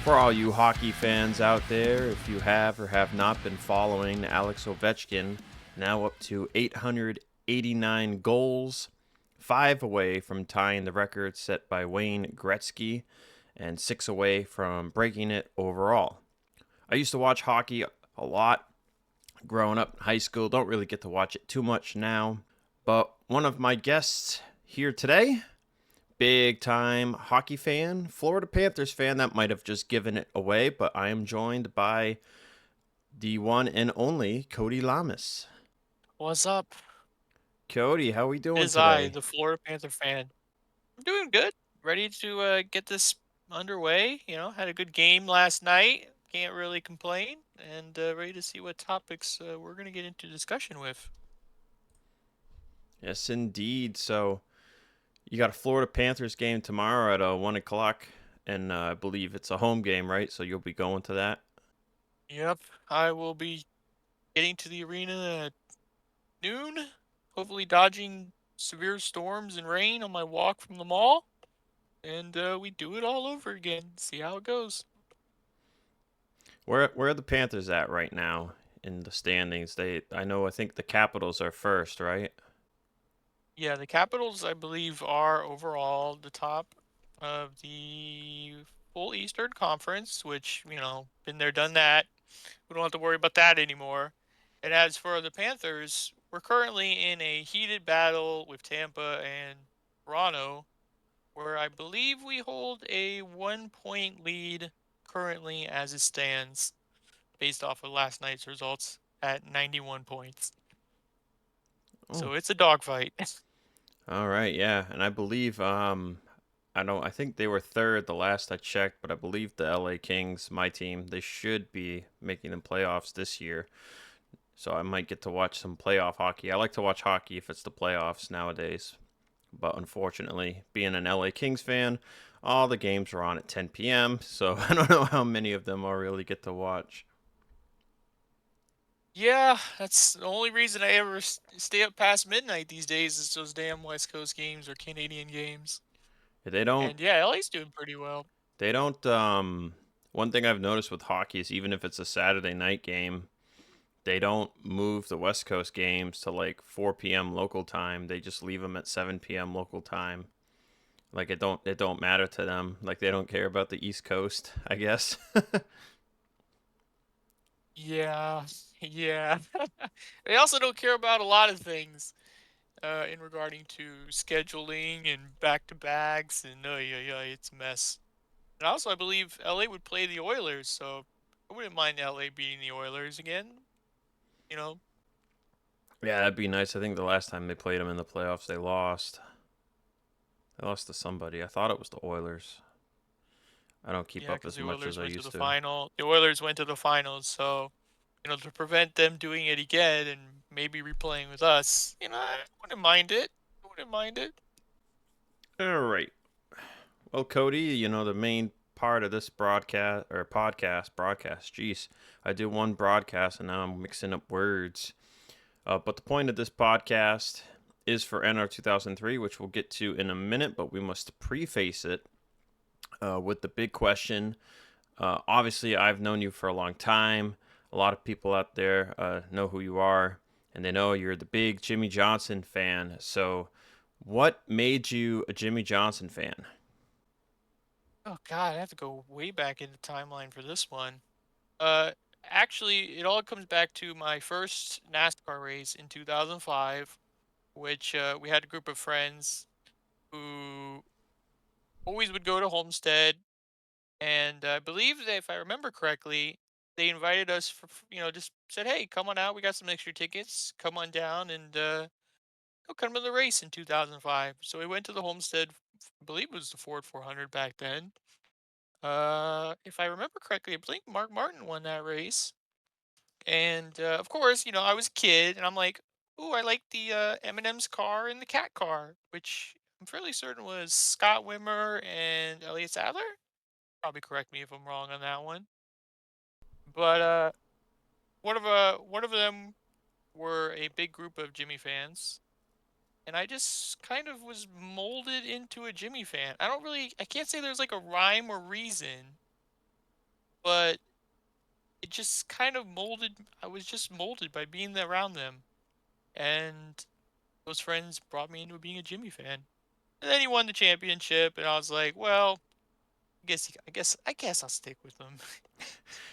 For all you hockey fans out there, if you have or have not been following Alex Ovechkin, now up to 889 goals, 5 away from tying the record set by Wayne Gretzky, and 6 away from breaking it overall. I used to watch hockey a lot growing up in high school. Don't really get to watch it too much now. But one of my guests here today, big time hockey fan, Florida Panthers fan, that might have just given it away, but I am joined by the one and only Cody Llamas. What's up? Cody, how we It doing is I, today? the Florida Panther fan. I'm doing good. Ready to get this underway. Had a good game last night. Can't really complain. And ready to see what topics we're going to get into discussion with. Yes, indeed. So you got a Florida Panthers game tomorrow at 1 o'clock, and I believe it's a home game, right? So you'll be going to that. Yep, I will be getting to the arena at noon, hopefully dodging severe storms and rain on my walk from the mall. And we do it all over again. See how it goes. Where are the Panthers at right now in the standings? I think the Capitals are first, right? Yeah, the Capitals, I believe, are overall the top of the full Eastern Conference, which, been there, done that. We don't have to worry about that anymore. And as for the Panthers, we're currently in a heated battle with Tampa and Toronto, where I believe we hold a 1 point lead currently as it stands, based off of last night's results at 91 points. Oh, So it's a dogfight. all right, yeah, and I believe I think they were third the last I checked, but I believe the LA Kings, my team, they should be making the playoffs this year. So I might get to watch some playoff hockey. I like to watch hockey if it's the playoffs nowadays. But unfortunately, being an LA Kings fan, all the games are on at 10 p.m., so I don't know how many of them I'll really get to watch. Yeah, that's the only reason I ever stay up past midnight these days is those damn West Coast games or Canadian games. They don't And yeah, LA's doing pretty well. they don't one thing I've noticed with hockey is even if it's a Saturday night game, they don't move the West Coast games to like 4 p.m. local time. They just leave them at 7 p.m. local time. Like it don't matter to them. Like they don't care about the East Coast, I guess. Yeah, yeah. They also don't care about a lot of things in regarding to scheduling and back to backs and yeah, yeah, it's a mess. And also, I believe LA would play the Oilers, so I wouldn't mind LA beating the Oilers again. You know, Yeah, that'd be nice. I think the last time they played them in the playoffs, they lost. They lost to somebody. I thought it was the Oilers. I don't keep yeah, up because as the much as Oilers I went to used the to. final. The Oilers went to the finals, so to prevent them doing it again and maybe replaying with us, I wouldn't mind it. I wouldn't mind it. All right. Well, Cody, the main part of this broadcast. Jeez, I did one broadcast and now I'm mixing up words. But the point of this podcast is for NR 2003, which we'll get to in a minute, but we must preface it with the big question. Obviously, I've known you for a long time. A lot of people out there know who you are, and they know you're the big Jimmy Johnson fan. So, what made you a Jimmy Johnson fan? Oh God, I have to go way back in the timeline for this one. Uh, Actually, it all comes back to my first NASCAR race in 2005, which we had a group of friends who always would go to Homestead. And I believe that if I remember correctly, they invited us just said, "Hey, come on out. We got some extra tickets. Come on down and come to the race in 2005." So we went to the Homestead. I believe it was the Ford 400 back then. If I remember correctly, I think Mark Martin won that race. And of course, I was a kid, and I'm like, "Ooh, I like the Eminem's car and the Cat car," which I'm fairly certain was Scott Wimmer and Elliot Sadler. Probably correct me if I'm wrong on that one. But one of them were a big group of Jimmy fans, and I just kind of was molded into a Jimmy fan. I can't say there's like a rhyme or reason, but it just kind of molded. I was just molded by being around them, and those friends brought me into being a Jimmy fan. And then he won the championship, and I was like, well, I guess I'll stick with them.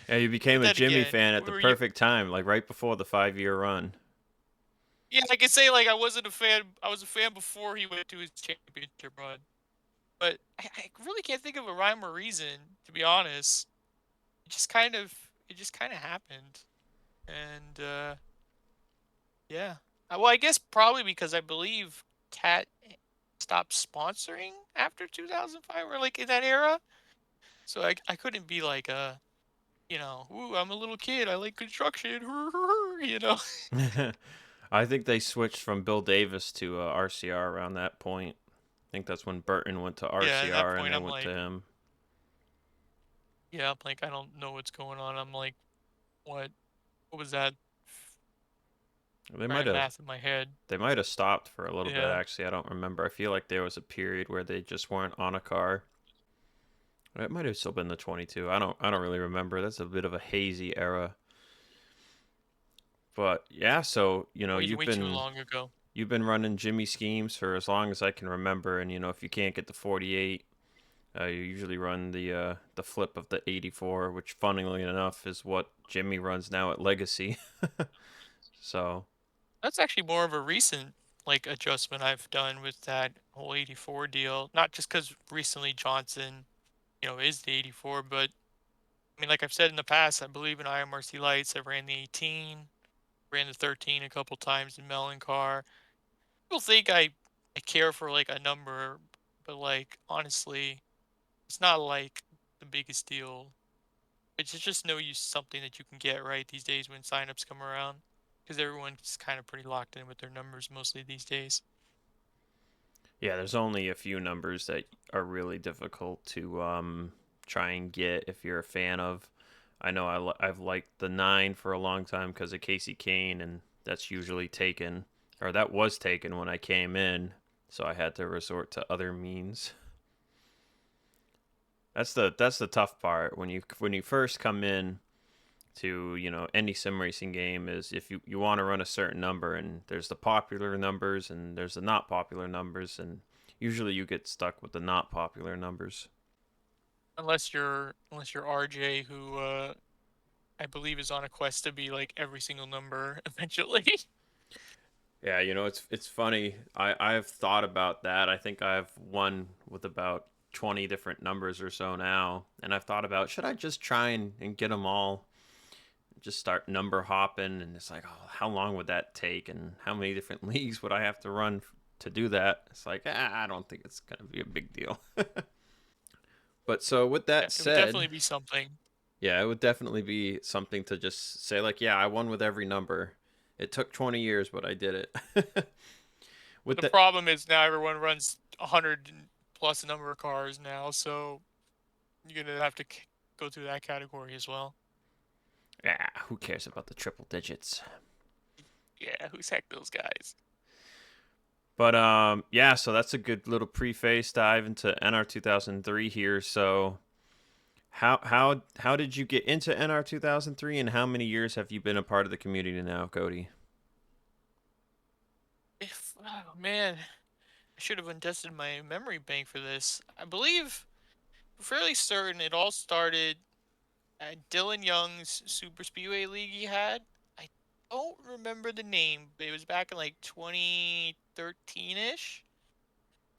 Yeah, you became But a then Jimmy again, fan at we the were you. perfect time, like right before the 5 year run. Yeah, I could say like I wasn't a fan. I was a fan before he went to his championship run, but I really can't think of a rhyme or reason, to be honest. It just kind of happened, and yeah. Well, I guess probably because I believe Cat stopped sponsoring after 2005 or like in that era. So I couldn't be like ooh, I'm a little kid. I like construction. You know. I think they switched from Bill Davis to RCR around that point. I think that's when Burton went to Yeah, at that RCR and point they I'm went to like, him. yeah, I'm like I don't know what's going on. I'm like, what? What was that? They might Trying to have math in my head. they might have stopped for a little bit Yeah. actually. I don't remember. I feel like there was a period where they just weren't on a car. It might have still been the 22. I don't really remember. That's a bit of a hazy era. But yeah, so Way way too long ago. you've been running Jimmy schemes for as long as I can remember, and if you can't get the 48, you usually run the flip of the 84, which funnily enough is what Jimmy runs now at Legacy. So That's actually more of a recent like adjustment I've done with that whole 84 deal. Not just because recently Johnson, is the 84, but I mean, like I've said in the past, I believe in IMRC lights. I ran the 18, ran the 13 a couple times in Melon Car. People think I care for like a number, but like honestly, it's not like the biggest deal. It's just no use something that you can get right these days when signups come around, because everyone's kind of pretty locked in with their numbers mostly these days. yeah, there's only a few numbers that are really difficult to try and get if you're a fan of. I know I've liked the 9 for a long time because of Casey Kane, and that's usually taken, or that was taken when I came in, so I had to resort to other means. That's the tough part when you first come in to any sim racing game is if you want to run a certain number, and there's the popular numbers and there's the not popular numbers, and usually you get stuck with the not popular numbers. Unless you're RJ, who I believe is on a quest to be like every single number eventually. Yeah, it's funny. I've thought about that. I think I've won with about 20 different numbers or so now, and I've thought about should I just try and get them all, just start number hopping, and it's like, oh, how long would that take, and how many different leagues would I have to run to do that? It's like, I don't think it's gonna be a big deal. But so with Yeah, that it would said, definitely be something. yeah, it would definitely be something to just say like, yeah, I won with every number. It took 20 years, but I did it. But With the that, problem is now everyone runs 100 plus number of cars now, so you're gonna have to go through that category as well. yeah, who cares about the triple digits? Yeah, who's heck those guys? But yeah, so that's a good little preface dive into NR 2003 here. So how did you get into NR 2003, and how many years have you been a part of the community now, Cody? If oh man, I should have invested my memory bank for this. I believe fairly certain it all started at Dylan Young's Super Speedway League he had. I don't remember the name, but it was back in like 2013 ish.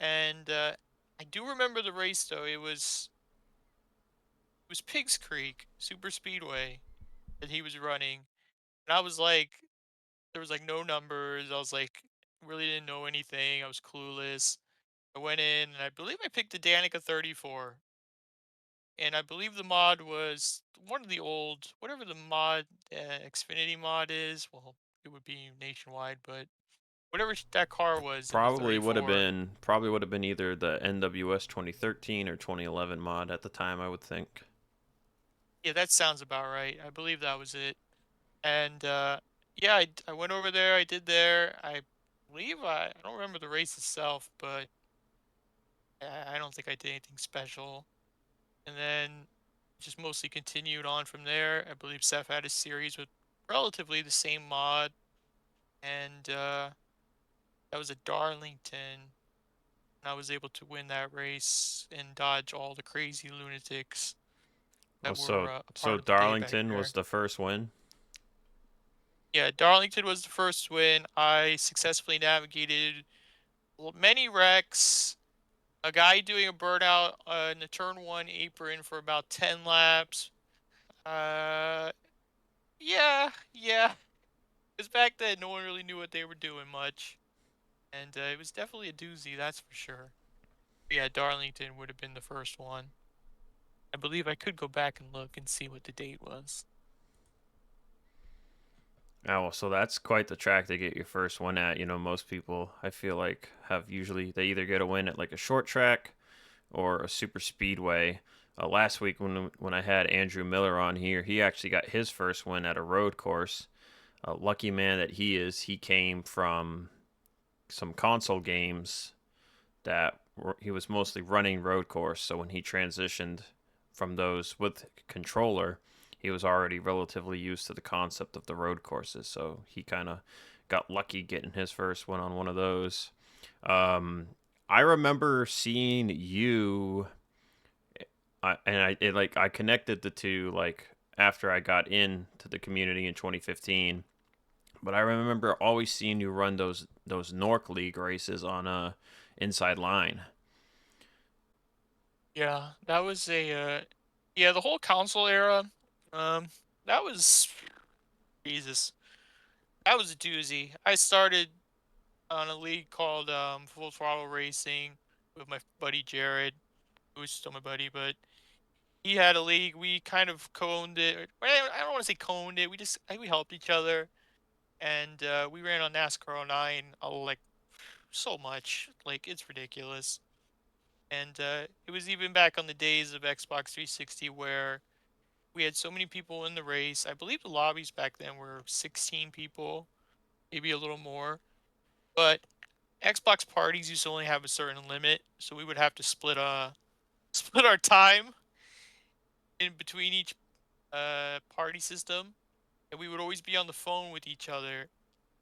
And I do remember the race though. It was Pigs Creek Super Speedway that he was running, and I was like, there was like no numbers. I was like, really didn't know anything. I was clueless. I went in and I believe I picked a Danica 34. And I believe the mod was one of the old, whatever the mod, Xfinity mod is. Well, it would be nationwide, but whatever that car was in the Probably would have 34. been probably would have been either the NWS 2013 or 2011 mod at the time, I would think. Yeah, that sounds about right. I believe that was it. And yeah, I went over there. I did there. I believe I don't remember the race itself, but I don't think I did anything special. And then just mostly continued on from there. I believe Seth had a series with relatively the same mod, and that was a Darlington. And I was able to win that race and dodge all the crazy lunatics Oh, that were a so part of the day back Darlington was there. the first win. Yeah, Darlington was the first win. I successfully navigated many wrecks. A guy doing a burnout in the turn one apron for about 10 laps. Uh, yeah, yeah. Because back then, no one really knew what they were doing much. And it was definitely a doozy, that's for sure. But yeah, Darlington would have been the first one. I believe I could go back and look and see what the date was. Oh, well, so that's quite the track to get your first win at. You know, most people I feel like have usually they either get a win at like a short track or a super speedway. Last week when I had Andrew Miller on here, he actually got his first win at a road course. Lucky man that he is. He came from some console games that he was mostly running road course. So when he transitioned from those with controller, he was already relatively used to the concept of the road courses. So he kind of got lucky getting his first one on one of those. Um, I remember seeing you, I connected the two like after I got into the community in 2015. But I remember always seeing you run those Nork League races on inside line. Yeah, that was yeah, the whole console era, um, that was, Jesus, that was a doozy. I started on a league called Full Throttle Racing with my buddy Jared, who's still my buddy, but he had a league. We kind of coned it. I don't want to say coned it. We helped each other, and we ran on NASCAR '09 like so much, like it's ridiculous. And it was even back on the days of Xbox 360 where we had so many people in the race. I believe the lobbies back then were 16 people, maybe a little more. But Xbox parties used to only have a certain limit, so we would have to split our time in between each party system, and we would always be on the phone with each other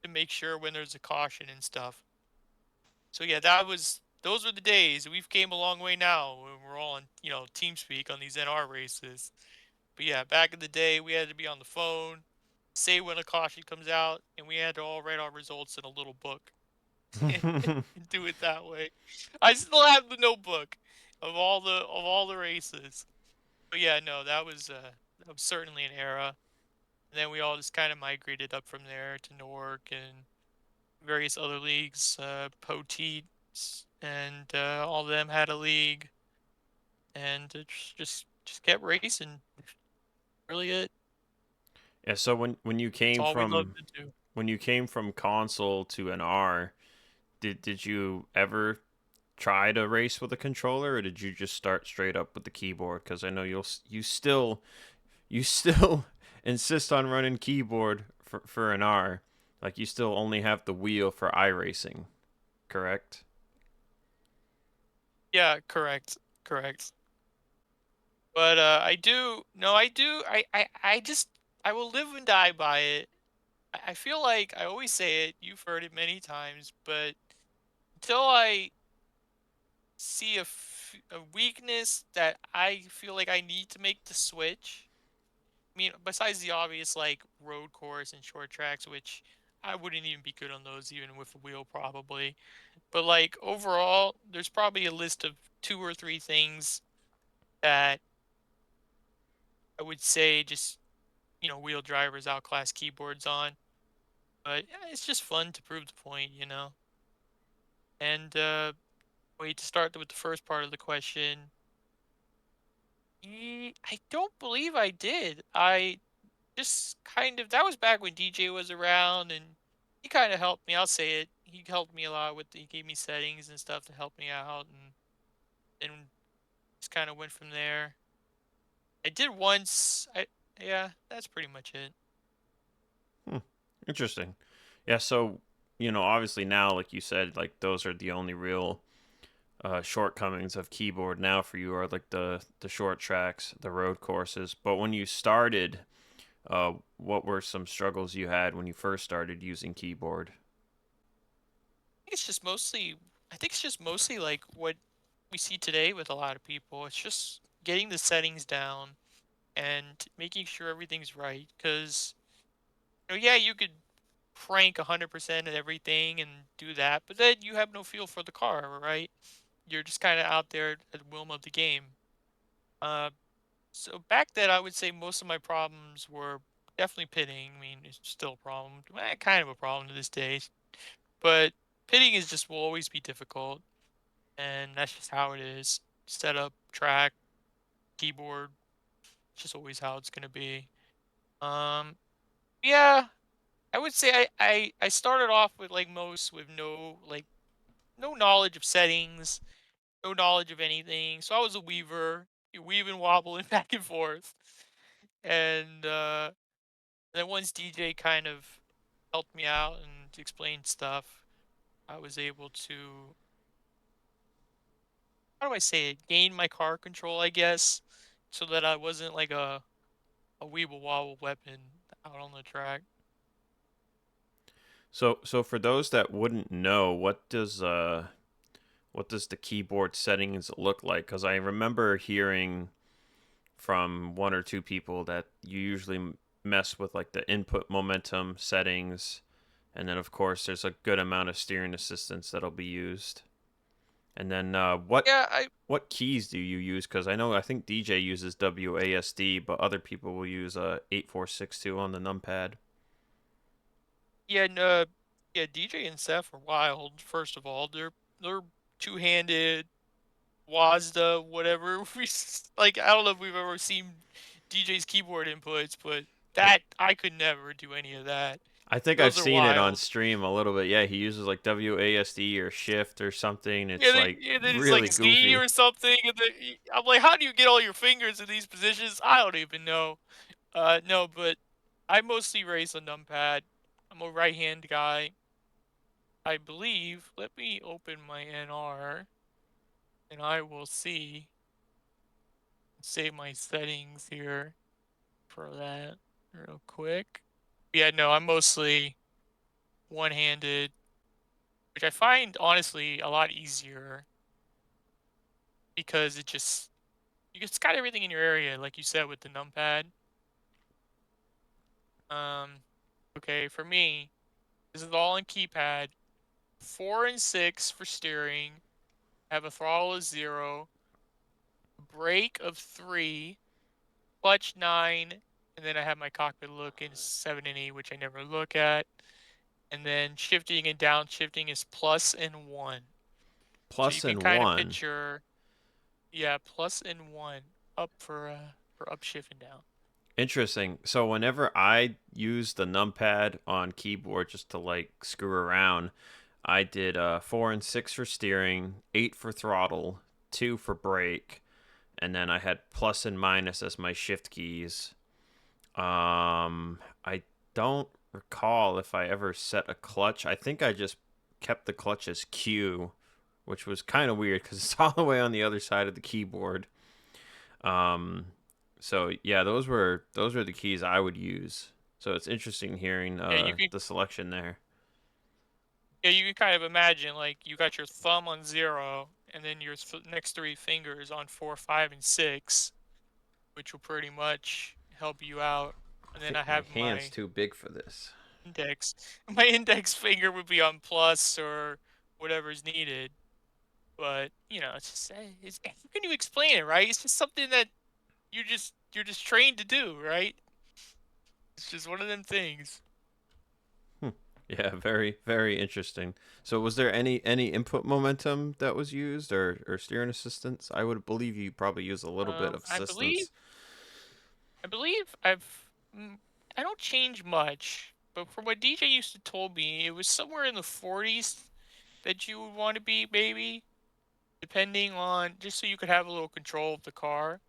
to make sure when there's a caution and stuff. So yeah, those were the days. We've came a long way now when we're all on, TeamSpeak on these NR races. But yeah, back in the day, we had to be on the phone, say when a caution comes out, and we had to all write our results in a little book and do it that way. I still have the notebook of all the races. But yeah, no, that was certainly an era. And then we all just kind of migrated up from there to Newark and various other leagues, Poteet, and all of them had a league, and it just kept racing. Really, it. Yeah, so It's all we love to do. when you came from console to an R, did you ever try to race with a controller, or did you just start straight up with the keyboard? Because I know you still insist on running keyboard for an R. Like you still only have the wheel for iRacing, correct? Yeah, correct, correct. But I do. No, I do. I just I will live and die by it. I feel like I always say it. You've heard it many times, but until I see a weakness that I feel like I need to make the switch. I mean, besides the obvious like road course and short tracks, which I wouldn't even be good on those even with a wheel probably. But like overall, there's probably a list of two or three things that I would say just wheel drivers outclass keyboards on. But yeah, it's just fun to prove the point. And wait to start with the first part of the question. I don't believe I did. I just kind of that was back when DJ was around, and he kind of helped me. I'll say it. He helped me a lot he gave me settings and stuff to help me out, and then just kind of went from there. I did once. Yeah, that's pretty much it. Hmm. Interesting. Yeah, so obviously now, like you said, like those are the only real shortcomings of keyboard now for you are like the short tracks, the road courses. But when you started, what were some struggles you had when you first started using keyboard? It's just mostly I think it's just mostly like what we see today with a lot of people. It's just getting the settings down and making sure everything's right. Because yeah, you could crank 100% at everything and do that, but then you have no feel for the car, right? You're just kind of out there at the whim of the game. Uh, so back then, I would say most of my problems were definitely pitting. I mean, it's still a problem, kind of a problem to this day, but pitting is just will always be difficult, and that's just how it is. Setup, track, keyboard, just always how it's gonna be. Um, yeah, I would say I started off with like most with no knowledge of settings, no knowledge of anything. So I was a weaver, weaving, wobbling back and forth, and then once DJ kind of helped me out and explained stuff, I was able to, how do I say it, gain my car control, I guess, so that I wasn't like a weeble wobble weapon out on the track. So for those that wouldn't know, what does the keyboard settings look like? Because I remember hearing from one or two people that you usually mess with like the input momentum settings, and then of course there's a good amount of steering assistance that'll be used. And then Yeah, I what keys do you use? Because I think DJ uses WASD, but other people will use 8462 on the numpad. yeah, no, yeah, DJ and Seth are wild. First of all, they're two-handed WASDA, whatever. Like, I don't know if we've ever seen DJ's keyboard inputs, but that I could never do any of that. I think I've Those are seen it on wild. stream a little bit. Yeah, he uses like WASD or Shift or something. Yeah, It's like yeah, then it's like really Z goofy. or something, and then I'm like, how do you get all your fingers in these positions? I don't even know. No, but I mostly race a numpad. I'm a right hand guy, I believe. Let me open my NR, and I will save my settings here for that real quick. Yeah, no, I'm mostly one-handed, which I find honestly a lot easier because you just got everything in your area, like you said with the numpad. Um, okay, for me, this is all on keypad. 4 and 6 for steering. I have a throttle of 0, brake of 3, clutch 9, and then I have my cockpit look in 7 and 8, which I never look at. And then shifting and downshifting is +1. So you Plus can and kind of one. picture, yeah, +1 up for upshift and down. Interesting. So whenever I use the numpad on keyboard just to like screw around, I did 4 and 6 for steering, 8 for throttle, 2 for brake, and then I had plus and minus as my shift keys. I don't recall if I ever set a clutch. I think I just kept the clutch as Q, which was kind of weird because it's all the way on the other side of the keyboard. Um, so yeah, those were the keys I would use. So it's interesting hearing Yeah, you can the selection there. yeah, you can kind of imagine like you got your thumb on 0 and then your next 3 fingers on 4, 5, and 6, which will pretty much help you out. I And then I think my have hand's my too big for this. index. My index finger would be on plus or whatever's needed. But it's just how can you explain it, right? It's just something that you're just trained to do, right? It's just one of them things. Hmm. Yeah, very interesting. So was there any input momentum that was used or steering assistance? I would believe you probably use a little bit of I believe assistance. I believe I don't change much, but from what DJ used to told me, it was somewhere in the 40s that you would want to be, maybe, depending on just so you could have a little control of the car.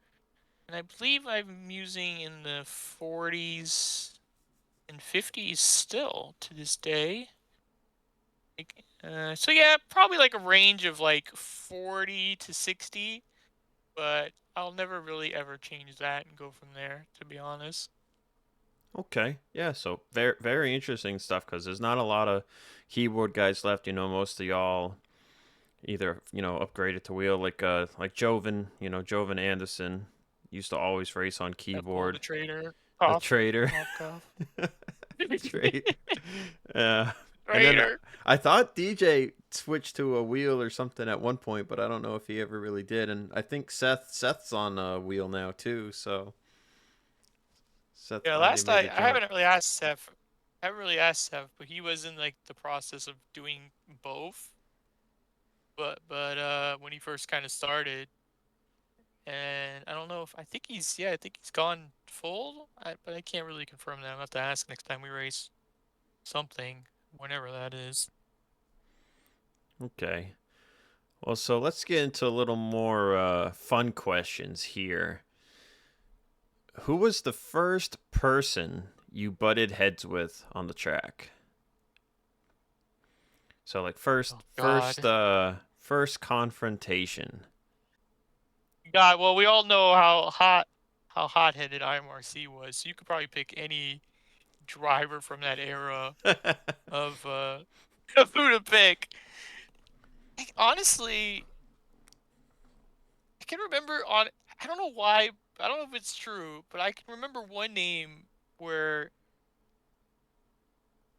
And I believe I'm using in the 40s and 50s still to this day. So yeah, probably like a range of like 40 to 60, but I'll never really ever change that and go from there, to be honest. Okay, yeah. So very very interesting stuff because there's not a lot of keyboard guys left. You know, most of y'all either upgraded to wheel like Joven. You know, Joven Anderson used to always race on Apple, the keyboard. trader, The cough, trader. cough, cough. Trade. Yeah. And then Trader. I thought DJ switched to a wheel or something at one point, but I don't know if he ever really did. And I think Seth's on a wheel now too, so Seth Yeah, finally last made the I jump. haven't really asked Seth. I haven't really asked Seth, but he was in like the process of doing both. But when he first kind of started, and I don't know if I think I think he's gone full. But I can't really confirm that. I'll have to ask next time we race something, whenever that is. Okay. Well, so let's get into a little more fun questions here. Who was the first person you butted heads with on the track? So like Oh first first God. uh first confrontation. God, well, we all know how hot-headed IMRC was. So you could probably pick any driver from that era of of who to pick. Honestly, I can remember on I don't know why, I don't know if it's true, but I can remember one name where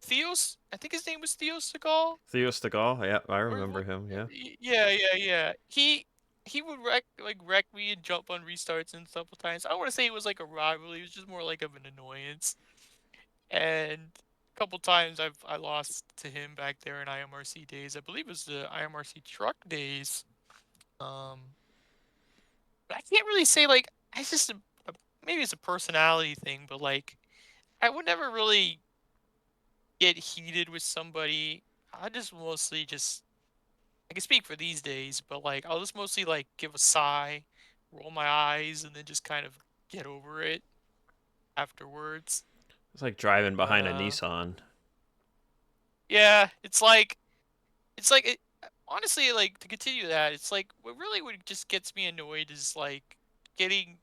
Theos, I think his name was Theos Segal. Theo Stegall, yeah, I Or remember him, yeah. yeah. He would wreck me and jump on restarts and stuff times. I don't want to say it was like a rivalry. It was just more like of an annoyance. And a couple times I lost to him back there in IMRC days. I believe it was the IMRC truck days. Um, but I can't really say like I just maybe it's a personality thing, but like I would never really get heated with somebody. I just mostly just I can speak for these days, but like I'll just mostly like give a sigh, roll my eyes, and then just kind of get over it afterwards. It's like driving But behind a Nissan. yeah, it's like honestly, like to continue that, it's like what just gets me annoyed is like getting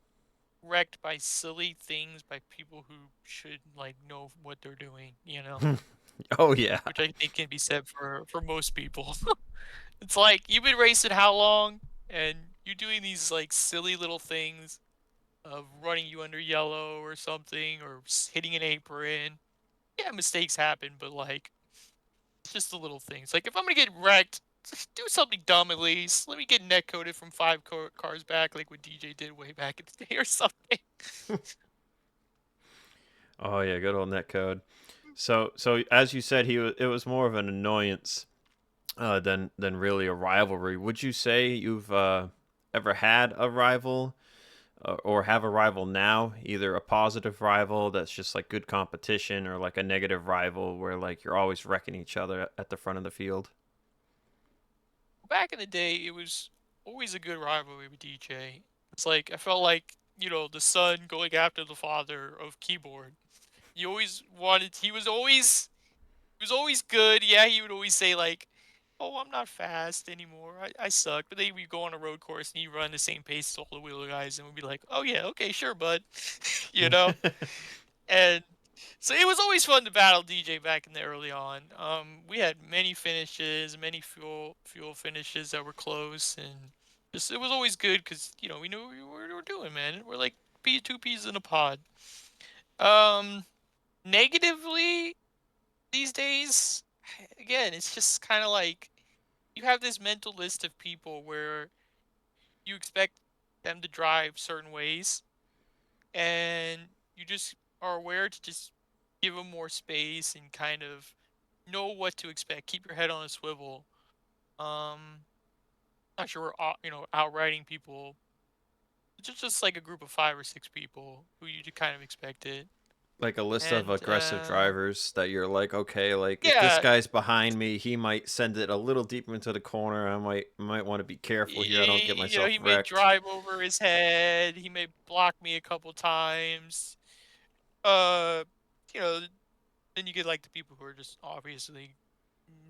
wrecked by silly things by people who should like know what they're doing, Oh yeah. which I think can be said for most people. It's like you've been racing how long, and you're doing these like silly little things of running you under yellow or something, or hitting an apron. Yeah, mistakes happen, but like it's just the little things. Like if I'm gonna get wrecked, just do something dumb at least. Let me get net coded from five cars back, like what DJ did way back in the day or something. Oh yeah, good old netcode. So as you said, it was more of an annoyance than really a rivalry. Would you say you've ever had a rival or have a rival now, either a positive rival that's just like good competition or like a negative rival where like you're always wrecking each other at the front of the field? Back in the day, it was always a good rivalry with DJ. It's like I felt like the son going after the father of keyboard. You always wanted. He was always good. Yeah, he would always say like, "Oh, I'm not fast anymore. I suck." But then we go on a road course and you run the same pace as all the wheeler guys, and we'd be like, "Oh yeah, okay, sure, bud," you know. And so it was always fun to battle DJ back in the early on. We had many finishes, many fuel finishes that were close, and just it was always good because we knew what we were doing, man. We're like two peas in a pod. Um, Negatively these days, again, it's just kind of like you have this mental list of people where you expect them to drive certain ways, and you just are aware to just give them more space and kind of know what to expect. Keep your head on a swivel. Not sure we're outriding people. It's just like a group of 5 or 6 people who you just kind of expect it. Like a list of And aggressive drivers that you're like, okay, like if this yeah, guy's behind me, he might send it a little deeper into the corner. I might want to be careful here. I don't get myself he may wrecked. drive over his head. He may block me a couple times. Uh, you know, then you get like the people who are just obviously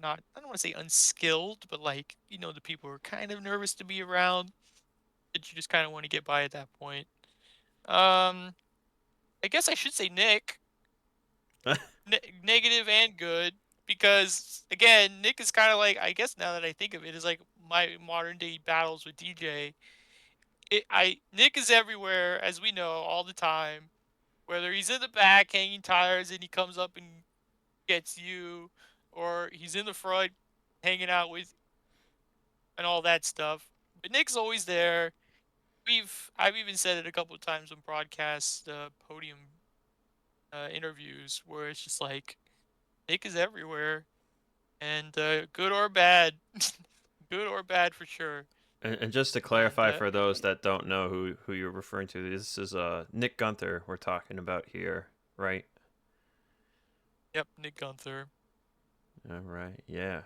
not, I don't want to say unskilled, but like, the people who are kind of nervous to be around, that you just kind of want to get by at that point. Um, I guess I should say Nick, negative and good, because again, Nick is kind of like, I guess now that I think of it, is like my modern day battles with DJ. Nick is everywhere, as we know, all the time. Whether he's in the back hanging tires and he comes up and gets you, or he's in the front hanging out with and all that stuff. But Nick's always there. I've even said it a couple of times on broadcasts, podium interviews, where it's just like Nick is everywhere, and good or bad, good or bad for sure. And just to And clarify for those that don't know who you're referring to, this is Nick Gunther we're talking about here, right? yep, Nick Gunther. All right, yeah,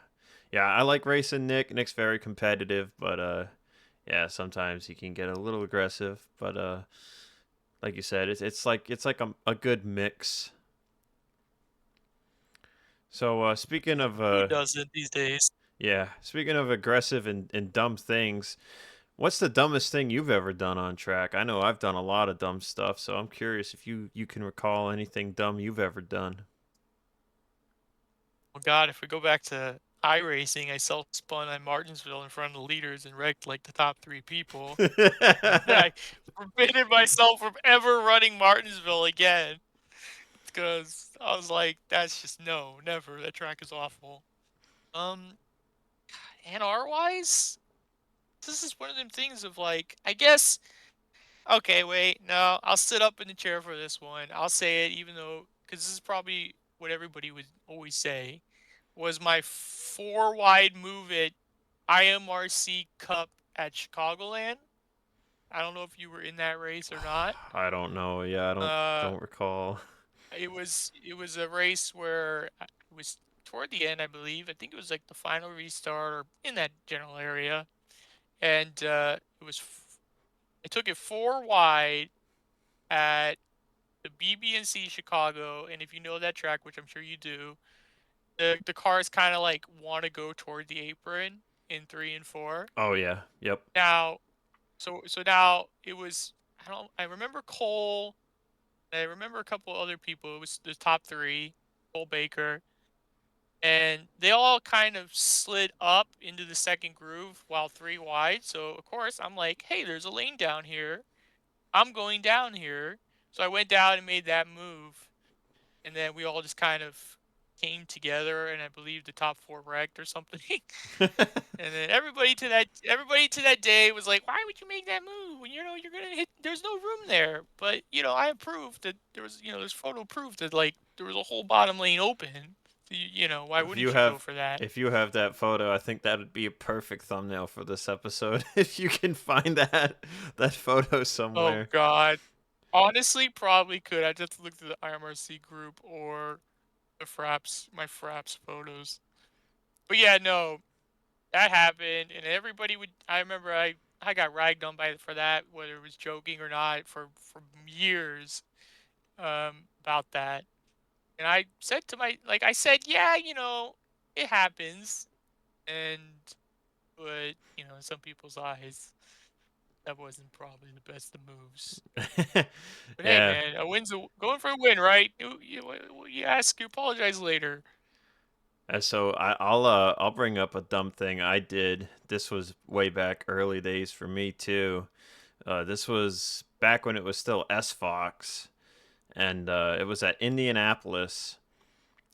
yeah. I like racing Nick. Nick's very competitive, but yeah, sometimes he can get a little aggressive. But like you said, it's like a good mix. So speaking of Who doesn't these days? yeah, speaking of aggressive and dumb things, what's the dumbest thing you've ever done on track? I know I've done a lot of dumb stuff, so I'm curious if you can recall anything dumb you've ever done. Well, God, if we go back to iRacing, I self-spun on Martinsville in front of the leaders and wrecked like the top three people. And I forbidden myself from ever running Martinsville again because I was like, that's just no, never. That track is awful. Um, NR wise, this is one of them things of like, I guess. Okay, wait, no, I'll sit up in the chair for this one. I'll say it, even though, because this is probably what everybody would always say, was my four wide move at IMRC Cup at Chicagoland. I don't know if you were in that race or not. I don't know. Yeah, I don't Uh, don't recall. it was a race where it was toward the end, I believe. I think it was like the final restart or in that general area, and I took it four wide at the BB&C Chicago, and if you know that track, which I'm sure you do, the cars kind of like want to go toward the apron in 3 and 4. Oh yeah. Yep. Now, so now it was, I remember Cole, and I remember a couple other people. It was the top three, Cole Baker, and they all kind of slid up into the second groove while three wide. So of course I'm like, hey, there's a lane down here. I'm going down here. So I went down and made that move, and then we all just kind of came together, and I believe the top four wrecked or something. And then everybody to that day was like, "Why would you make that move when you're gonna hit? There's no room there." But I approved that there was there's photo proof that like there was a whole bottom lane open. So, why if you wouldn't you go have for that? if you have that photo, I think that would be a perfect thumbnail for this episode. If you can find that photo Oh somewhere. God, honestly, probably could. I just looked at the IMRC group or my Fraps photos. But yeah, no, that happened, and everybody would. I remember I got ragged on for that, whether it was joking or not, for years, about that. And I said I said, yeah, it happens, and but in some people's eyes, that wasn't probably the best of moves. But hey, Yeah. man, going for a win, right? You ask, you apologize later. So I'll bring up a dumb thing I did. This was way back early days for me too. This was back when it was still S Fox, and it was at Indianapolis.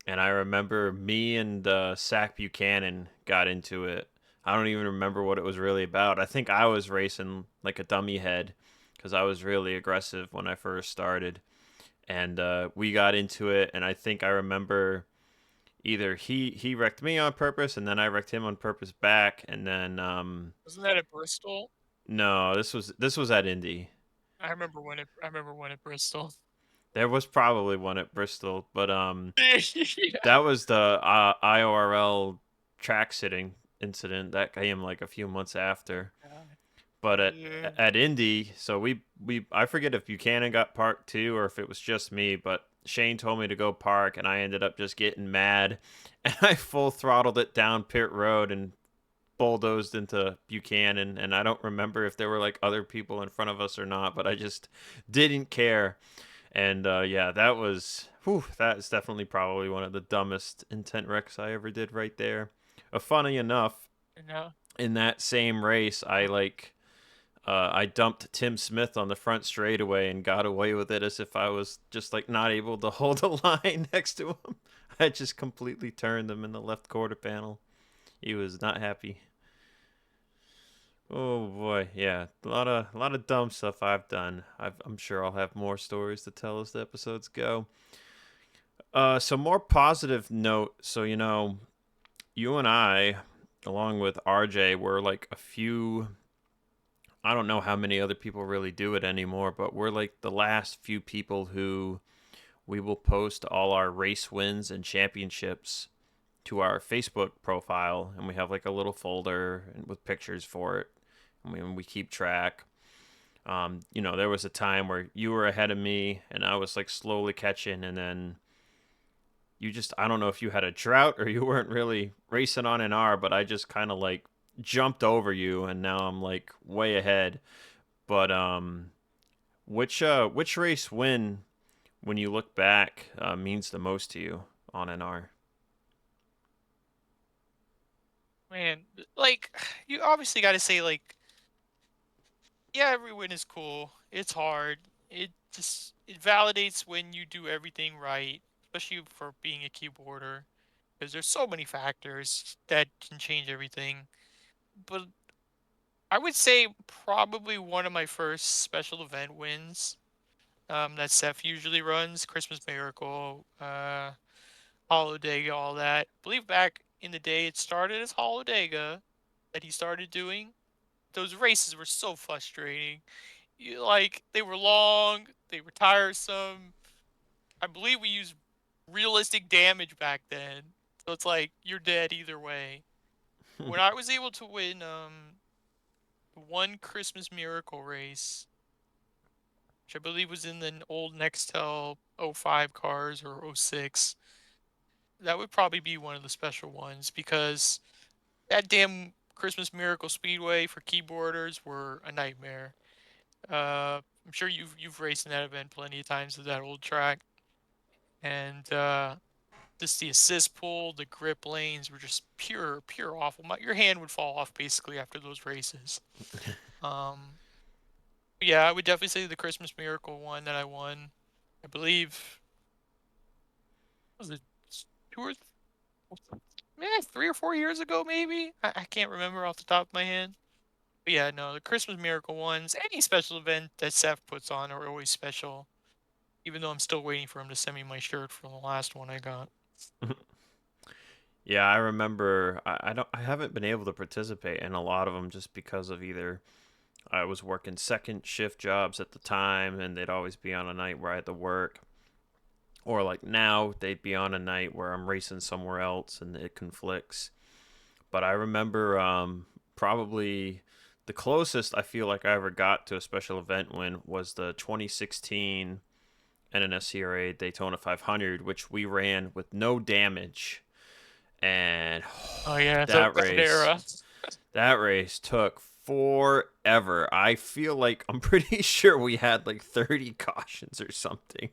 And I remember me and Sack Buchanan got into it. I don't even remember what it was really about. I think I was racing like a dummy head because I was really aggressive when I first started. And we got into it, and I think I remember either he wrecked me on purpose, and then I wrecked him on purpose back, and then Wasn't that at Bristol? no, this was at Indy. I remember when at Bristol. There was probably one at Bristol, but Yeah. that was the IORL track sitting incident that came like a few months after. But Yeah. at Indy, so we I forget if Buchanan got part two or if it was just me, but Shane told me to go park, and I ended up just getting mad, and I full throttled it down pit road and bulldozed into Buchanan. And I don't remember if there were like other people in front of us or not, but I just didn't care. And yeah, that was that is definitely probably one of the dumbest intent wrecks I ever did right there. Funny enough, You know. in that same race, I Uh, like I dumped Tim Smith on the front straightaway and got away with it as if I was just like not able to hold a line next to him. I just completely turned him in the left quarter panel. He was not happy. Oh boy, yeah, a lot of dumb stuff I've done. I'm sure I'll have more stories to tell as the episodes go. So more positive note. So you and I, along with RJ, were like a few. I don't know how many other people really do it anymore, but we're like the last few people who we will post all our race wins and championships to our Facebook profile, and we have like a little folder with pictures for it. And we keep track. There was a time where you were ahead of me, and I was like slowly catching, and then I don't know if you had a drought or you weren't really racing on an R, but I just kind of like jumped over you, and now I'm like way ahead. But which race win when you look back means the most to you on an R? Man, like you obviously got to say like, yeah, every win is cool. It's hard. It validates when you do everything right, especially for being a keyboarder, because there's so many factors that can change everything. But I would say probably one of my first special event wins, that Seth usually runs, Christmas Miracle, Holodega, all that. I believe back in the day it started as Holodega that he started doing. Those races were so frustrating. Like they were long, they were tiresome. I believe we used realistic damage back then, so it's like you're dead either way. When I was able to win one Christmas Miracle race, which I believe was in the old Nextel '05 cars or '06, that would probably be one of the special ones because that damn Christmas Miracle Speedway for keyboarders were a nightmare. I'm sure you've raced in that event plenty of times at that old track, and just the assist pull, the grip lanes were just pure awful. Your hand would fall off basically after those races. Um, yeah, I would definitely say the Christmas Miracle one that I won. I believe was it two or maybe 3 or 4 years ago, maybe. I can't remember off the top of my head. But yeah, no, the Christmas Miracle ones, any special event that Seth puts on are always special. Even though I'm still waiting for him to send me my shirt from the last one I got. Yeah, I remember. I haven't been able to participate in a lot of them just because of either I was working second shift jobs at the time, and they'd always be on a night where I had to work, or like now they'd be on a night where I'm racing somewhere else and it conflicts. But I remember probably the closest I feel like I ever got to a special event win was the 2016 NNSCRA Daytona 500, which we ran with no damage, and Oh yeah, so that that race era. that race took forever. I feel like I'm pretty sure we had like 30 cautions or something.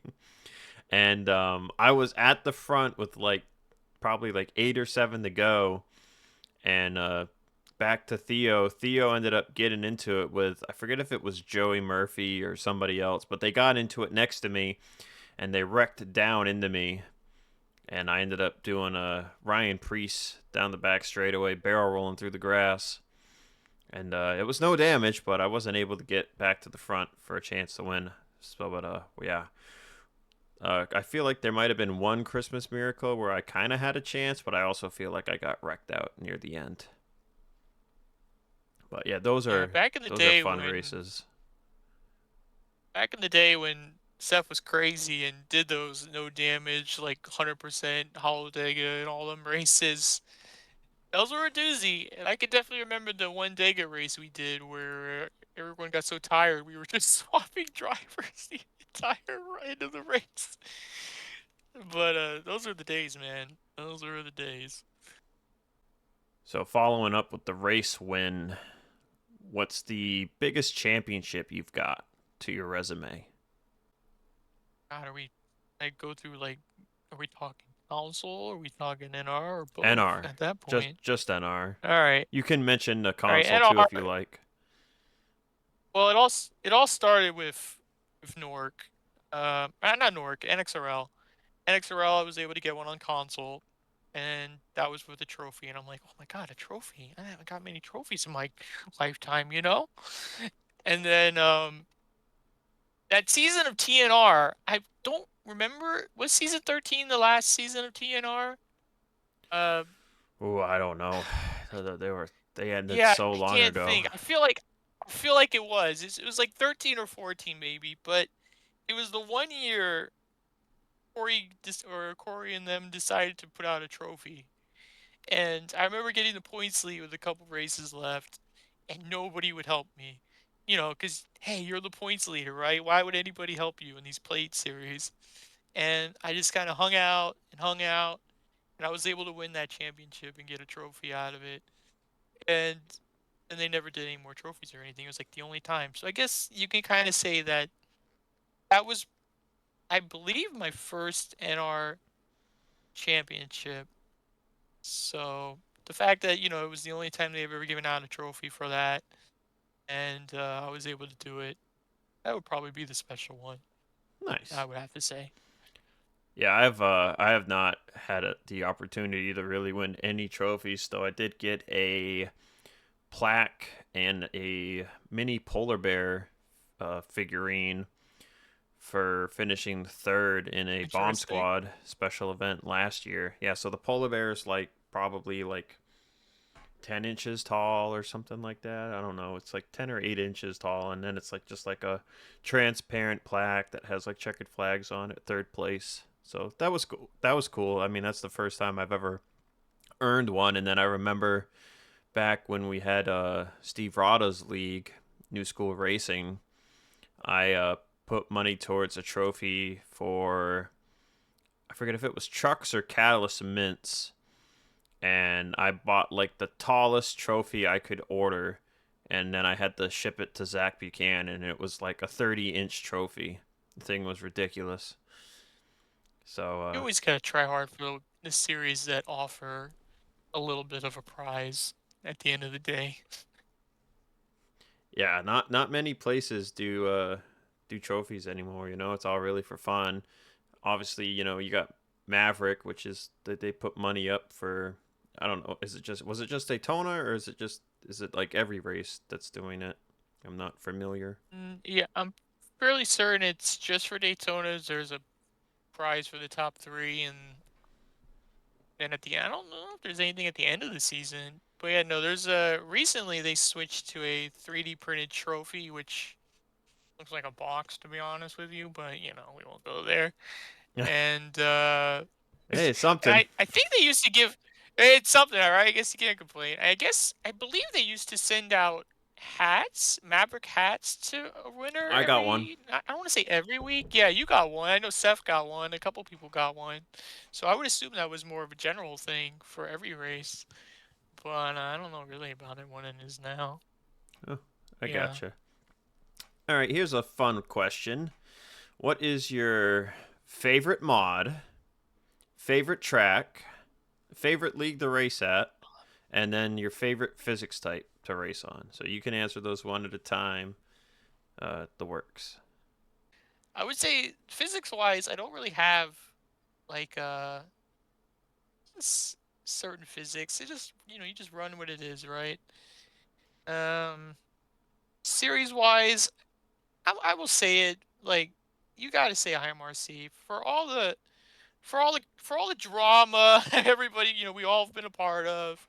And I was at the front with like probably like 8 or 7 to go, and back to Theo. Theo ended up getting into it with, I forget if it was Joey Murphy or somebody else, but they got into it next to me, and they wrecked down into me, and I ended up doing a Ryan Priest down the back straightaway, barrel rolling through the grass. And it was no damage, but I wasn't able to get back to the front for a chance to win. So, but yeah, I feel like there might have been one Christmas Miracle where I kind of had a chance, but I also feel like I got wrecked out near the end. But yeah, those Yeah, are fun races. back in the day when Seth was crazy and did those no damage, like 100% Holodega and all them races. Those were a doozy, and I could definitely remember the one Dega race we did where everyone got so tired we were just swapping drivers the entire end of the race. But those are the days, man. Those were the days. So following up with the race win, what's the biggest championship you've got to your resume? God, are we? I go through like, are we talking console? Are we talking NR or both? NR. At that Just point, just NR. all right, You can mention the all right, console too NR. if you like. Well, it all started with Nork, not Nork, NXRL. NXRL, I was able to get one on console, and that was with a trophy. And I'm like, oh my god, a trophy! I haven't got many trophies in my lifetime, you know. And then that season of TNR, I don't remember. Was season 13 the last season of TNR? Uh, Ooh, I don't know. They ended yeah, so I long can't ago. think. I feel like it was. It was like 13 or 14 maybe, but it was the one year Corey and them decided to put out a trophy. And I remember getting the points lead with a couple races left, and nobody would help me. Because, hey, you're the points leader, right? Why would anybody help you in these plate series? And I just kind of hung out, and I was able to win that championship and get a trophy out of it. And and they never did any more trophies or anything. It was like the only time. So I guess you can kind of say that that was, I believe, my first NR championship. So the fact that it was the only time they've ever given out a trophy for that, and I was able to do it, that would probably be the special one. I Nice. would have to say. Yeah, I have not had the opportunity to really win any trophies, though I did get a plaque and a mini polar bear figurine for finishing third in a bomb Interesting. squad special event last year. Yeah, so the polar bear is like probably like 10 inches tall or something like that. I don't know. It's like 10 or 8 inches tall, and then it's like just like a transparent plaque that has like checkered flags on it, third place. So that was cool. That was cool. I mean, that's the first time I've ever earned one. And then I remember back when we had Steve Rada's league, New School Racing, I put money towards a trophy for, I forget if it was trucks or catalyst mints, and I bought like the tallest trophy I could order, and then I had to ship it to Zach Buchanan, and it was like a 30-inch trophy. The thing was ridiculous. So You always gotta try hard for the series that offer a little bit of a prize at the end of the day. yeah, not many places do trophies anymore. You know, it's all really for fun. Obviously, you know, you got Maverick, which is that they put money up for. I don't know. Was it just Daytona, or is it like every race that's doing it? I'm not familiar. Yeah, I'm fairly certain it's just for Daytonas. There's a prize for the top three, and then at the end, I don't know if there's anything at the end of the season. But yeah, no, there's a recently they switched to a 3D printed trophy, which looks like a box to be honest with you, but we won't go there. And Hey, and something. I think they used to give it's something, all right. I guess you can't complain. I believe they used to send out hats, Maverick hats to a winner I got one. every. I want to say every week. Yeah, you got one. I know Seth got one. A couple people got one. So I would assume that was more of a general thing for every race. But I don't know really about it when it is now. Oh, I Yeah. gotcha. All right, here's a fun question. What is your favorite mod, favorite track, favorite league to race at, and then your favorite physics type to race on? So you can answer those one at a time. The works. I would say physics wise, I don't really have like certain physics. It just you just run what it is, right? Um, series wise, I will say it like you got to say IMRC for all the drama everybody we all have been a part of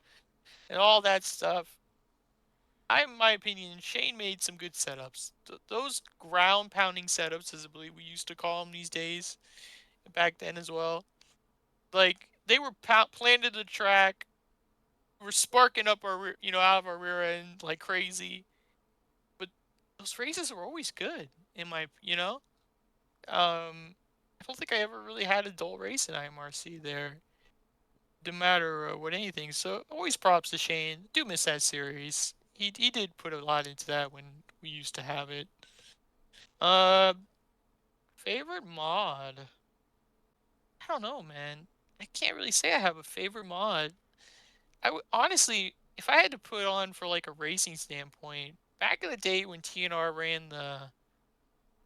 and all that stuff. In my opinion, Shane made some good setups. Those ground pounding setups, as I believe we used to call them these days, back then as well. Like they were planted the track, we're sparking up out of our rear end like crazy. But those races were always good in my. Um, I don't think I ever really had a dull race in IMRC there. No matter what anything. So always props to Shane. Do miss that series. He did put a lot into that when we used to have it. Uh, favorite mod? I don't know, man. I can't really say I have a favorite mod. I would honestly, if I had to put on for like a racing standpoint, back in the day when TNR ran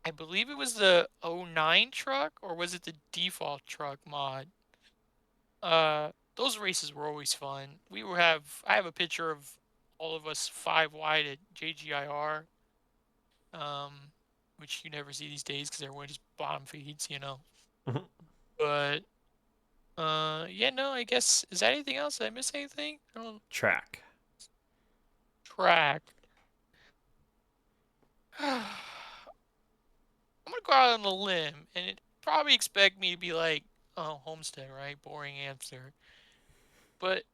I believe it was the '09 truck, or was it the default truck mod? Those races were always fun. I have a picture of all of us five wide at JGIR, um, which you never see these days because everyone just bottom feeds. But yeah, no, I guess is that anything else? Did I miss anything? I don't Track. track. I'm gonna go out on a limb and probably expect me to be like, oh, Homestead, right? Boring answer. But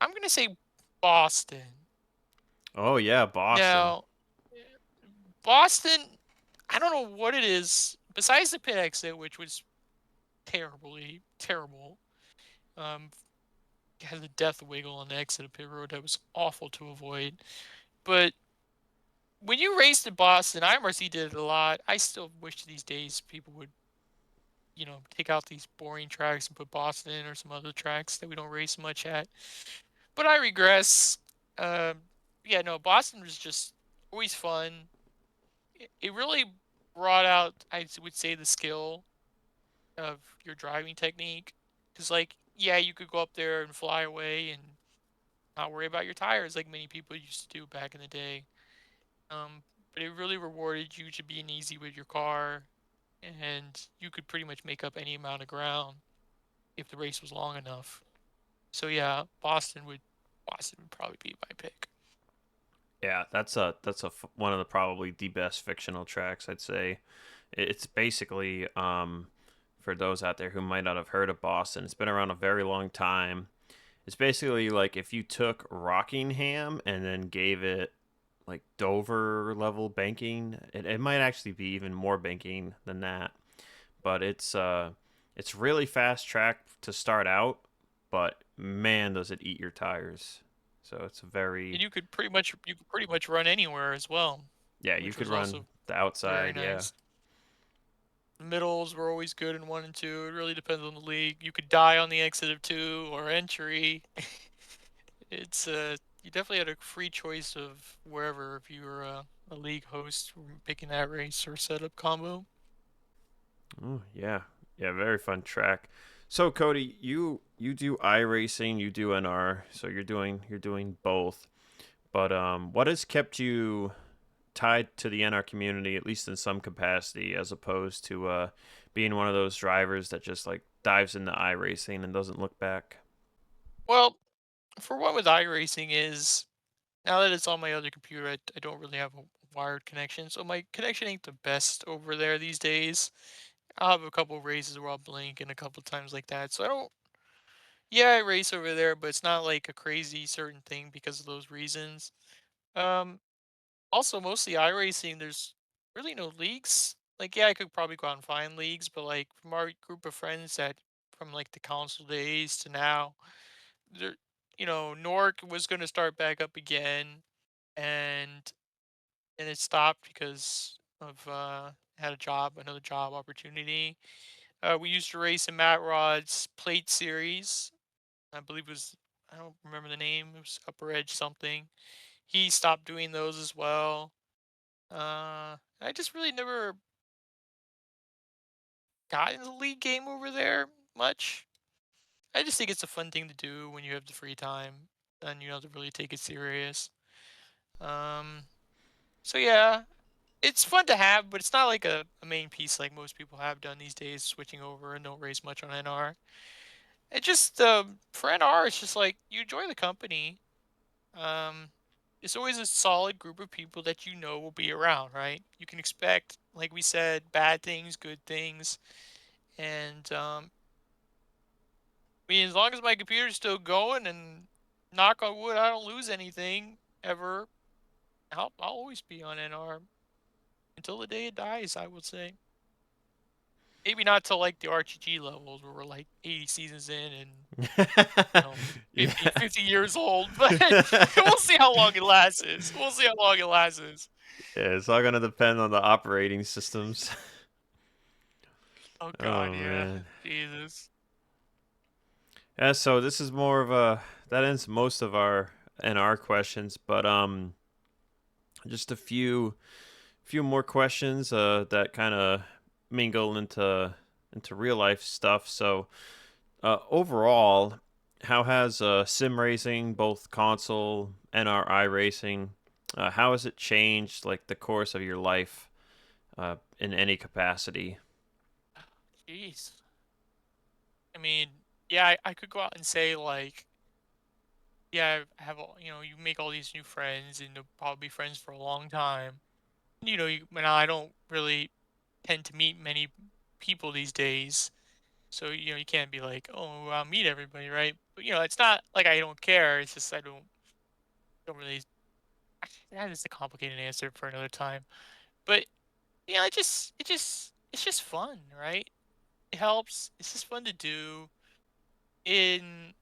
I'm gonna say Boston. Oh yeah, Boston. Now, Boston, I don't know what it is besides the pit exit, which was terribly terrible. Um, had the death wiggle on the exit of pit road that was awful to avoid. But when you raced in Boston, IMRC did it a lot. I still wish these days people would, take out these boring tracks and put Boston in or some other tracks that we don't race much at. But I regress. Um, yeah, no, Boston was just always fun. It really brought out, I would say, the skill of your driving technique. Because, like, yeah, you could go up there and fly away and not worry about your tires like many people used to do back in the day. But it really rewarded you to being easy with your car, and you could pretty much make up any amount of ground if the race was long enough. So yeah, Boston would probably be my pick. Yeah, one of the probably the best fictional tracks, I'd say. It's basically for those out there who might not have heard of Boston, it's been around a very long time. It's basically like if you took Rockingham and then gave it like Dover level banking. It might actually be even more banking than that. But it's really fast track to start out, but man does it eat your tires. So it's a And very you could pretty much run anywhere as well, yeah, you which could was run also the very outside, yeah. nice. The middles were always good in 1 and 2. It really depends on the league. You could die on the exit of 2 or entry. It's you definitely had a free choice of wherever if you were a league host picking that race or setup combo. Oh, yeah. Yeah, very fun track. So Cody, you do iRacing, you do NR, so you're doing both. But what has kept you tied to the NR community, at least in some capacity, as opposed to being one of those drivers that just like dives into iRacing and doesn't look back? Well, for one with iRacing is now that it's on my other computer, I don't really have a wired connection, so my connection ain't the best over there these days. I'll have a couple of races where I'll blink and a couple of times like that. So I don't. Yeah, I race over there, but it's not like a crazy certain thing because of those reasons. Um, Also, mostly iRacing, there's really no leagues. Like, yeah, I could probably go out and find leagues, but like from our group of friends that from like the console days to now, there, Nork was going to start back up again, and it stopped because of had another job opportunity. We used to race in Matt Rod's plate series. I believe it was, I don't remember the name. It was Upper Edge something. He stopped doing those as well. I just really never got into the league game over there much. I just think it's a fun thing to do when you have the free time and you know to really take it serious. Um, so yeah, it's fun to have, but it's not like a main piece like most people have done these days, switching over and don't race much on NR. It just for NR, it's just like you enjoy the company. Um, it's always a solid group of people that you know will be around, right? You can expect, like we said, bad things, good things, and I mean, as long as my computer's still going and knock on wood, I don't lose anything ever. I'll always be on NR until the day it dies, I would say. maybe not to like the RTG levels where we're like 80 seasons in and you know Yeah. 50 years old, but we'll see how long it lasts. We'll see how long it lasts. Yeah, it's all gonna depend on the operating systems. Oh God, Oh yeah, man. Jesus. Yeah, so this is more of a that ends most of our questions, but just a few more questions that kind of mingle into real life stuff. So, overall, how has sim racing, both console and our iRacing, how has it changed like the course of your life in any capacity? Jeez. I mean, yeah, I could go out and say like, yeah, I have all, you make all these new friends and they'll probably be friends for a long time. Now I don't really tend to meet many people these days. So, you can't be like, oh, I'll meet everybody, right? But, it's not like I don't care. It's just I don't really. That is a complicated answer for another time. But, it's just fun, right? It helps. It's just fun to do. In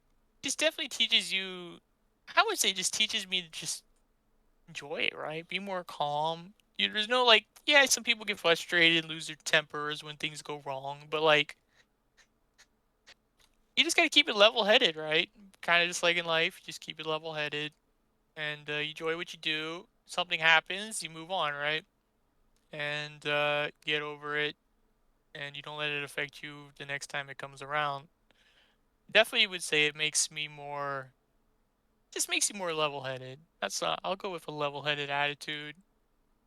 Just definitely teaches you. I would say just teaches me to just enjoy it, right? Be more calm. There's no like, yeah, some people get frustrated, lose their tempers when things go wrong, but like, you just gotta keep it level-headed, right? Kind of just like in life, just keep it level-headed and you enjoy what you do. Something happens, you move on, right? And get over it, and you don't let it affect you the next time it comes around. Definitely would say it makes me more, just makes you more level-headed. I'll go with a level-headed attitude.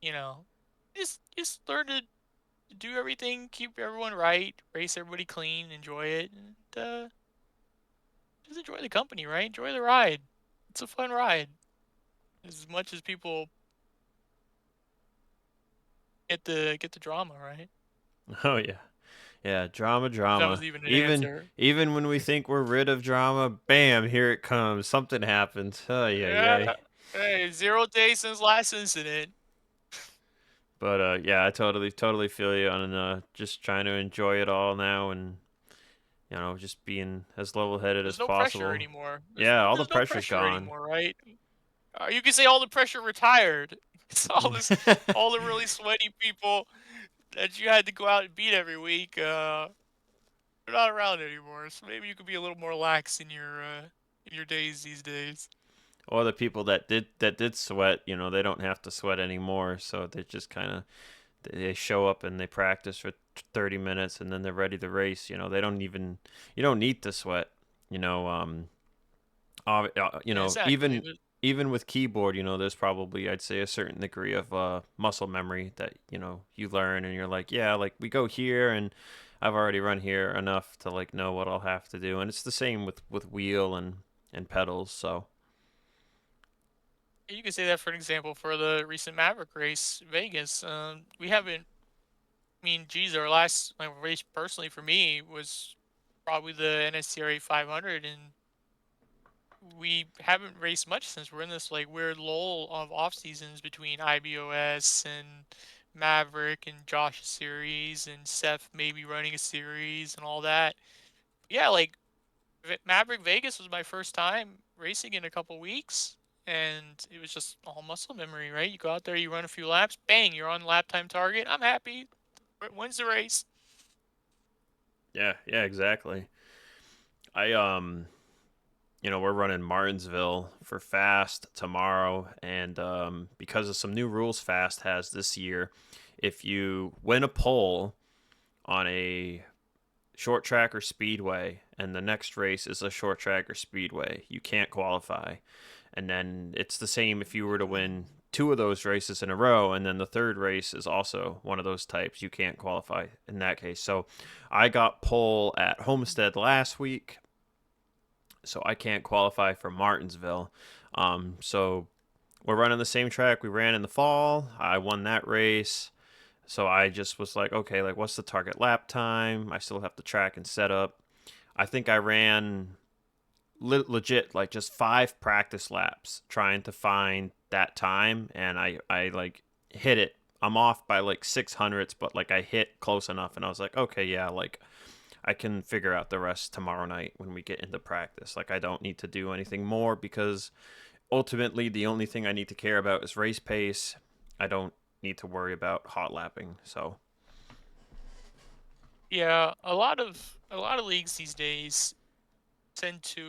You know, just learn to do everything, keep everyone right, race everybody clean, enjoy it, and just enjoy the company, right? Enjoy the ride. It's a fun ride. As much as people get the drama, right? Oh yeah. Yeah, drama, If that was drama. even an Even answer. even when we think we're rid of drama, bam, here it comes. Something happens. Oh yeah, yeah. Yeah. Hey, 0 days since last incident. But yeah, I totally feel you on just trying to enjoy it all now, and just being as level headed There's as no pressure possible. anymore. Yeah, all the There's no pressure's pressure gone. anymore, right? You can say all the pressure retired. It's all the really sweaty people that you had to go out and beat every week. They're not around anymore, so maybe you could be a little more lax in your days these days. Or the people that did sweat, they don't have to sweat anymore, so they just kind of they show up and they practice for 30 minutes and then they're ready to race. They don't even you don't need to sweat. You know, Yeah, exactly. even with keyboard, there's probably I'd say a certain degree of muscle memory that you learn, and you're like, yeah, like we go here, and I've already run here enough to like know what I'll have to do, and it's the same with wheel and pedals. So You can say that for an example for the recent Maverick race, Vegas. We haven't. I mean, geez, our last like, race personally for me was probably the NSCRA 500, and we haven't raced much since we're in this like weird lull of off seasons between IBOS and Maverick and Josh's series and Seth maybe running a series and all that. Yeah, like Maverick Vegas was my first time racing in a couple weeks, and it was just all muscle memory, right? You go out there, you run a few laps, bang, you're on lap time target. I'm happy. Wins the race. yeah, yeah, exactly. I we're running Martinsville for Fast tomorrow, and because of some new rules Fast has this year, if you win a pole on a short track or speedway, and the next race is a short track or speedway, you can't qualify. And then it's the same if you were to win two of those races in a row, and then the third race is also one of those types. You can't qualify in that case. So I got pole at Homestead last week, so I can't qualify for Martinsville. So we're running the same track we ran in the fall. I won that race. So I just was like, okay, like what's the target lap time? I still have the track and setup. I think I ran legit like just 5 practice laps trying to find that time, and I like hit it I'm off by like 600ths, but like I hit close enough, and I was like, okay, yeah, like I can figure out the rest tomorrow night when we get into practice. Like I don't need to do anything more because ultimately the only thing I need to care about is race pace. I don't need to worry about hot lapping. So Yeah, a lot of leagues these days tend to,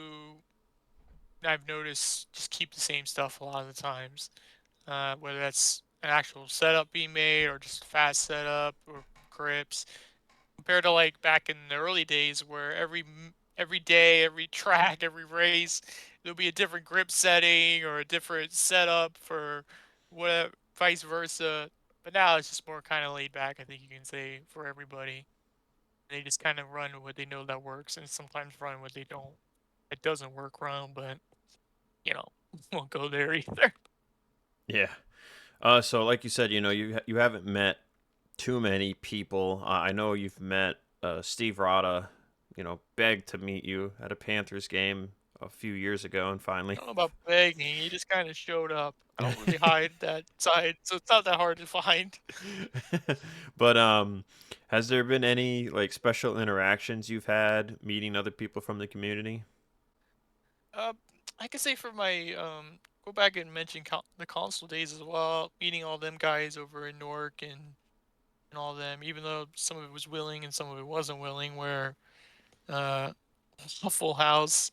I've noticed, just keep the same stuff a lot of the times. Whether that's an actual setup being made or just fast setup or grips, compared to like back in the early days where every day, every track, every race, there'll be a different grip setting or a different setup for whatever, vice versa. But now it's just more kind of laid back, I think you can say, for everybody. They just kind of run what they know that works, and sometimes run what they don't. It doesn't work wrong, but you know, won't go there either. yeah. So like you said, you haven't met too many people. I know you've met Steve Rada. Begged to meet you at a Panthers game a few years ago, and finally. I don't know about begging. He just kind of showed up. I don't really hide that side, so it's not that hard to find. But has there been any like special interactions you've had meeting other people from the community? Uh, I could say for my go back and mention the console days as well. Meeting all them guys over in Newark and all them, even though some of it was willing and some of it wasn't willing. Where uh, a full house,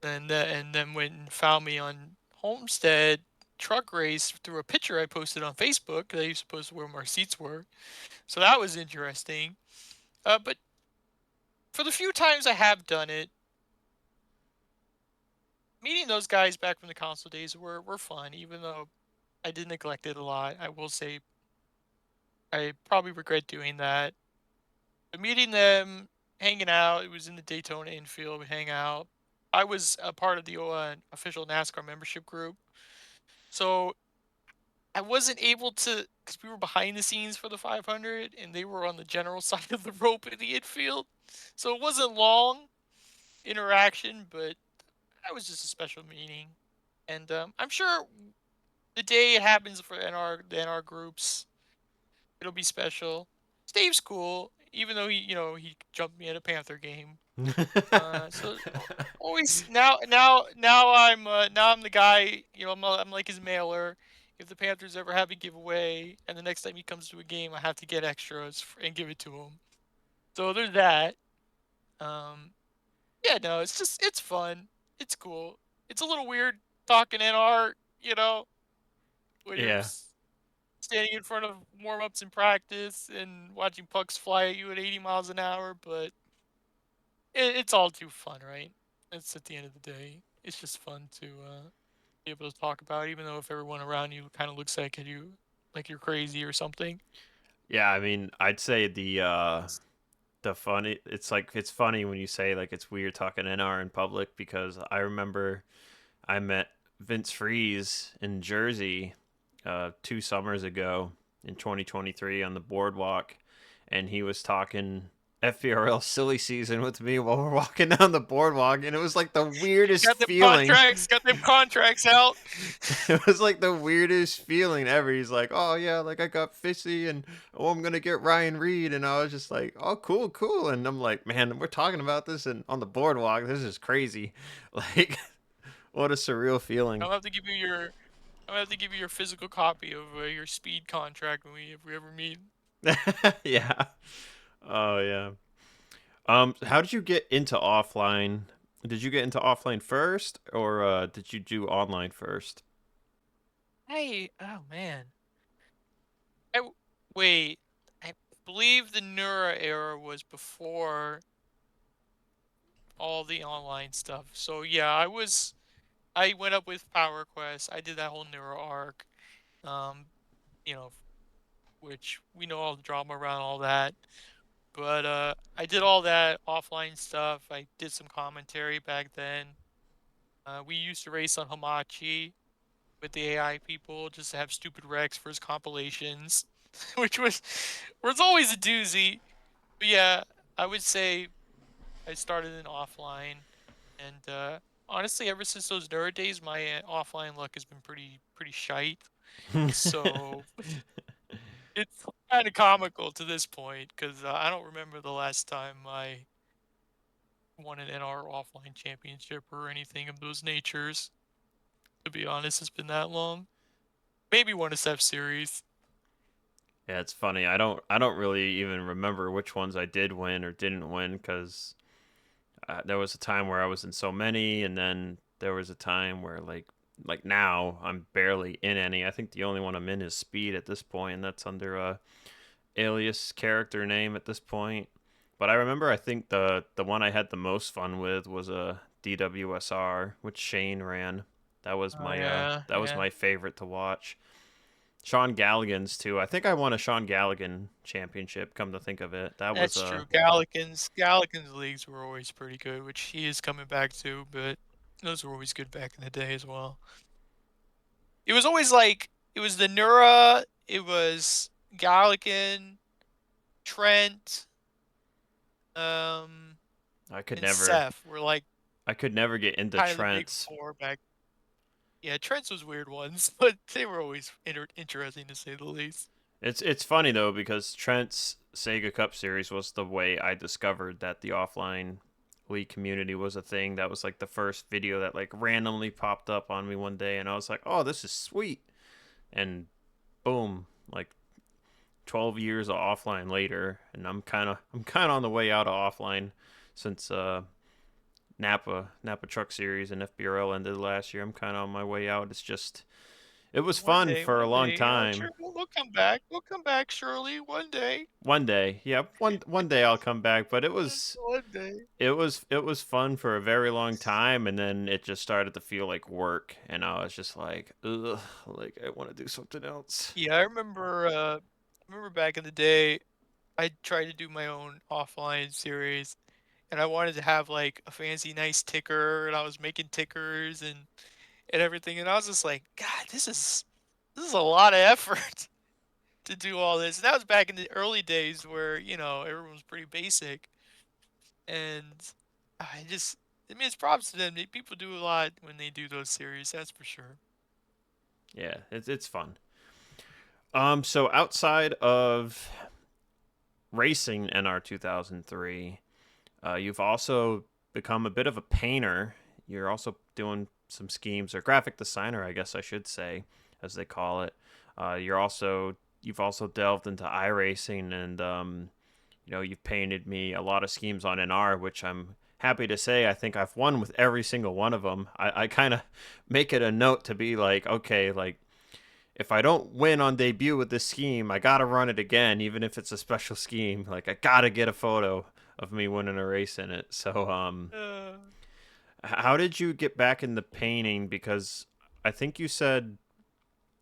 and then went and found me on Homestead truck race through a picture I posted on Facebook. They used to post where my seats were, so that was interesting. But for the few times I have done it, meeting those guys back from the console days were fun, even though I did neglect it a lot. I will say I probably regret doing that. But meeting them, hanging out, it was in the Daytona infield, we hang out. I was a part of the official NASCAR membership group. So I wasn't able to, because we were behind the scenes for the 500 and they were on the general side of the rope in the infield. So it wasn't long interaction, but that was just a special meeting. And I'm sure the day it happens for the NR groups, it'll be special. Steve's cool, even though he jumped me at a Panther game. So always now I'm the guy. I'm like his mailer. If the Panthers ever have a giveaway, and the next time he comes to a game, I have to get extras and give it to him. So there's that. Um, yeah, no, it's fun. It's cool. It's a little weird talking NR, when you're Yeah. standing in front of warm-ups in practice and watching pucks fly at you at 80 miles an hour, but it's all too fun, right? It's at the end of the day, it's just fun to be able to talk about, even though if everyone around you kind of looks like like you're crazy or something. Yeah, I mean, I'd say the funny it's funny when you say like it's weird talking NR in public because I remember I met Vince Freeze in Jersey 2 summers ago in 2023 on the boardwalk, and he was talking FVRL silly season with me while we're walking down the boardwalk, and it was like the weirdest feeling. Got them contracts out. It was like the weirdest feeling ever. He's like, "Oh yeah, like I got Fishy, and oh I'm gonna get Ryan Reed," and I was just like, "Oh cool, cool," and I'm like, "Man, we're talking about this and on the boardwalk. This is crazy." Like, what a surreal feeling. I'll have to give you your I'll have to give you your physical copy of your speed contract when if we ever meet. Yeah. Oh yeah. How did you get into offline? Did you get into offline first, or did you do online first? Hey, oh man, wait. I believe the Neura era was before all the online stuff. So yeah, I went up with Power Quest. I did that whole Neuro arc. Um, you know, which we know all the drama around all that. But I did all that offline stuff. I did some commentary back then. We used to race on Hamachi with the AI people just to have stupid Rex for his compilations, which was always a doozy. But yeah, I would say I started in offline, and honestly, ever since those nerd days, my offline luck has been pretty shite. So It's kind of comical to this point because I don't remember the last time I won an NR offline championship or anything of those natures. To be honest, it's been that long. Maybe won a SF series. Yeah, it's funny. I don't really even remember which ones I did win or didn't win because there was a time where I was in so many, and then there was a time where like now I'm barely in any. I think the only one I'm in is Speed at this point, and that's under a alias character name at this point. But I remember I think the one I had the most fun with was a DWSR, which Shane ran. Oh yeah, That was yeah. my favorite to watch. Sean Galligan's too. I think I won a Sean Galligan championship. Come to think of it, that was That's a true. Gallican's leagues were always pretty good, which he is coming back to, but those were always good back in the day as well. It was always like it was the Nura, it was Gallican, Trent, um, I could and never Seth were like I could never get into kind of the big Trent's. four back. Yeah, Trent's was weird ones, but they were always interesting to say the least. It's funny though because Trent's Sega Cup series was the way I discovered that the offline league community was a thing. That was like the first video that like randomly popped up on me one day, and I was like, "Oh, this is sweet!" And boom, like 12 years of offline later, and I'm kind of on the way out of offline since Napa Truck Series and FBRL ended last year. I'm kind of on my way out. It's just it was fun for a One long day, sure, time. we'll come back. We'll come back, surely, one day. One day, yeah, one day I'll come back. But One day. it was fun for a very long time, and then it just started to feel like work, and I was just like, ugh, like I want to do something else. Yeah, I remember back in the day, I tried to do my own offline series, and I wanted to have like a fancy, nice ticker, and I was making tickers and everything, and I was just like, God, this is a lot of effort to do all this. And that was back in the early days where everyone was pretty basic, and I mean, it's props to them. People do a lot when they do those series, that's for sure. Yeah, it's fun. So outside of racing NR 2003, you've also become a bit of a painter. You're also doing some schemes or graphic designer, I guess I should say, as they call it. You've also delved into iRacing, and you've painted me a lot of schemes on NR, which I'm happy to say I think I've won with every single one of them. I kind of make it a note to be like, okay, like if I don't win on debut with this scheme, I gotta run it again, even if it's a special scheme. Like I gotta get a photo of me winning a race in it. So, Uh, how did you get back into painting? Because I think you said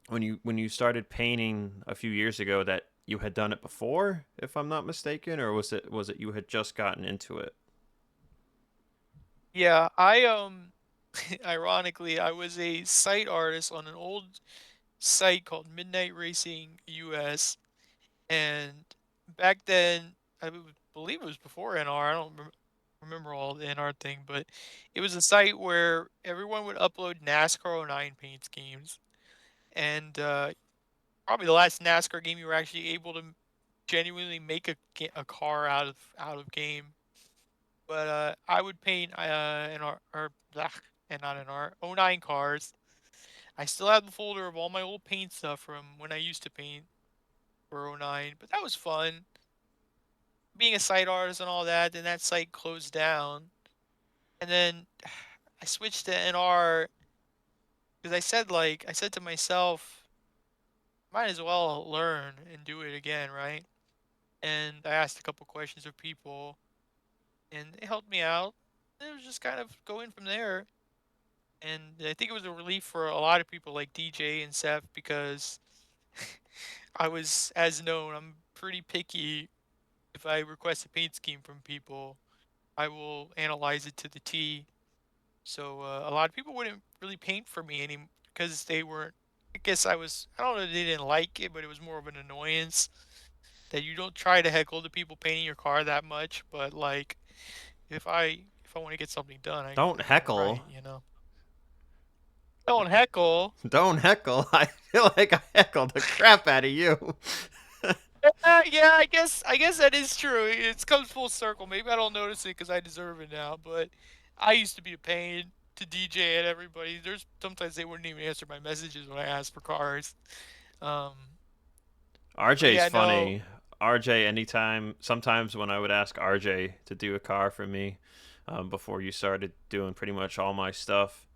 when you started painting a few years ago that you had done it before, if I'm not mistaken, or was it you had just gotten into it? yeah, I ironically, I was a site artist on an old site called Midnight Racing US, and back then, believe it was before NR. I don't remember all the NR thing, but it was a site where everyone would upload NASCAR '09 paint schemes, and probably the last NASCAR game you were actually able to genuinely make a car out of game. But I would paint in our or blah, and not in our '09 cars. I still have the folder of all my old paint stuff from when I used to paint for '09, but that was fun. Being a site artist and all that, then that site closed down. And then I switched to NR because I said to myself, might as well learn and do it again, right? And I asked a couple questions of people, and they helped me out. It was just kind of going from there. And I think it was a relief for a lot of people like DJ and Seth because I was, as known, I'm pretty picky. If I request a paint scheme from people, I will analyze it to the T. So a lot of people wouldn't really paint for me any because they weren't. I guess I don't know if they didn't like it, but it was more of an annoyance that you don't try to heckle the people painting your car that much. But like, if I want to get something done, I Don't gotta do it heckle. right. Don't heckle. Don't heckle. I feel like I heckled the crap out of you. Yeah, I guess that is true. It comes full circle. Maybe I don't notice it because I deserve it now, but I used to be a pain to DJ and everybody. There's sometimes they wouldn't even answer my messages when I asked for cars. Um, but RJ's yeah, no, funny. RJ, anytime, sometimes when I would ask RJ to do a car for me, before you started doing pretty much all my stuff,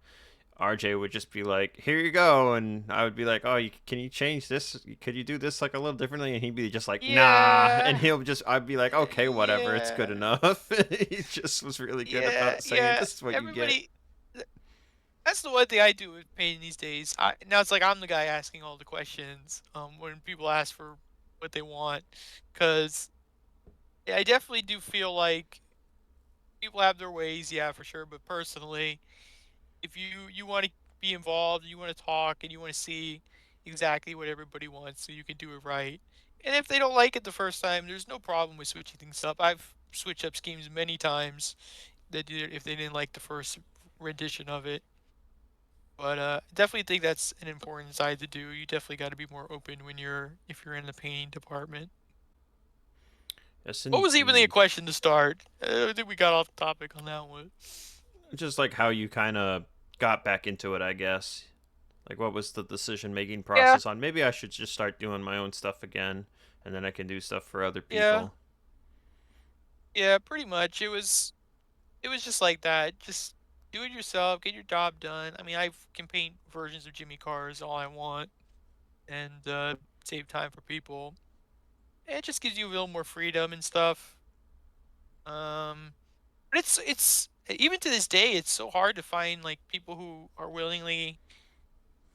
RJ would just be like, "Here you go," and I would be like, "Oh, can you change this? Could you do this like a little differently?" And he'd be just like, "Nah," and yeah, I'd be like, "Okay, whatever, it's good yeah, enough." He just was really good yeah, about saying, yeah. "This is what you get." Everybody. That's the one thing I do with pain these days. Now it's like I'm the guy asking all the questions. When people ask for what they want, because I definitely do feel like people have their ways, yeah, for sure. But personally, if you want to be involved, you want to talk, and you want to see exactly what everybody wants, so you can do it right. And if they don't like it the first time, there's no problem with switching things up. I've switched up schemes many times that did if they didn't like the first rendition of it. But I definitely think that's an important side to do. You definitely got to be more open when if you're in the painting department. Yes, What was even the indeed. question to start? I think we got off the topic on that one. Just like how you kind of got back into it, I guess. Like, what was the decision making Yeah, process on maybe I should just start doing my own stuff again, and then I can do stuff for other yeah, people. yeah. Pretty much. It was just like that. Just do it yourself. Get your job done. I mean, I can paint versions of Jimmy cars all I want and save time for people. And it just gives you a little more freedom and stuff. Um, but it's even to this day, it's so hard to find like people who are willingly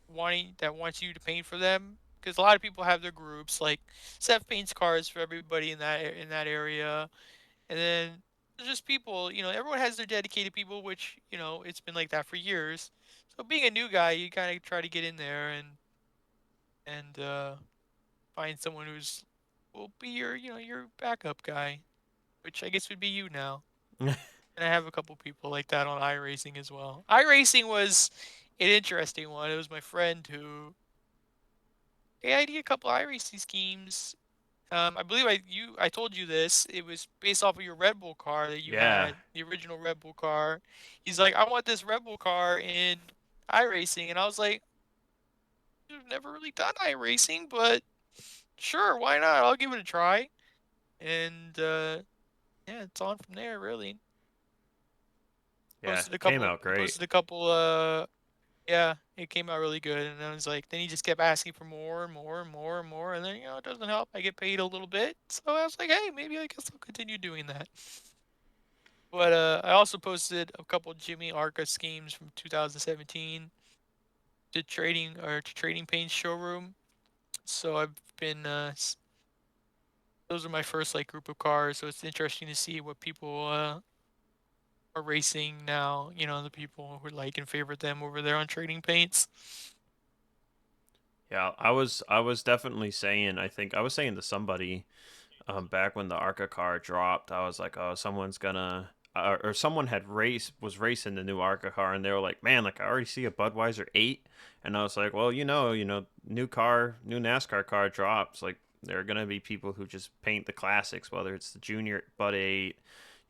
wants you to paint for them because a lot of people have their groups. Like Seth paints cars for everybody in that area, and then there's just people. Everyone has their dedicated people, which it's been like that for years. So being a new guy, you kind of try to get in there and find someone who's will be your backup guy, which I guess would be you now. And I have a couple people like that on iRacing as well. iRacing was an interesting one. It was my friend who, hey, I need a couple iRacing schemes. I believe I told you this. It was based off of your Red Bull car that you Yeah, had, the original Red Bull car. He's like, I want this Red Bull car in iRacing, and I was like, I've never really done iRacing, but sure, why not? I'll give it a try. And yeah, it's on from there, really. yeah, Posted a came couple. out He great. posted a couple. Yeah, it came out really good, and I was like, then he just kept asking for more and more and more and more, and then it doesn't help. I get paid a little bit, so I was like, hey, maybe I guess I'll continue doing that. But I also posted a couple Jimmy Arca schemes from 2017 to Trading Paint showroom. So I've been those are my first like group of cars. So it's interesting to see what people are racing now. The people who like and favorite them over there on Trading Paints. Yeah, I was definitely saying. I think I was saying to somebody, back when the Arca car dropped, I was like, oh, someone's gonna. Or someone was racing the new Arca car, and they were like, "Man, like I already see a Budweiser 8," and I was like, "Well, new car, new NASCAR car drops. Like there are gonna be people who just paint the classics, whether it's the Junior Bud 8,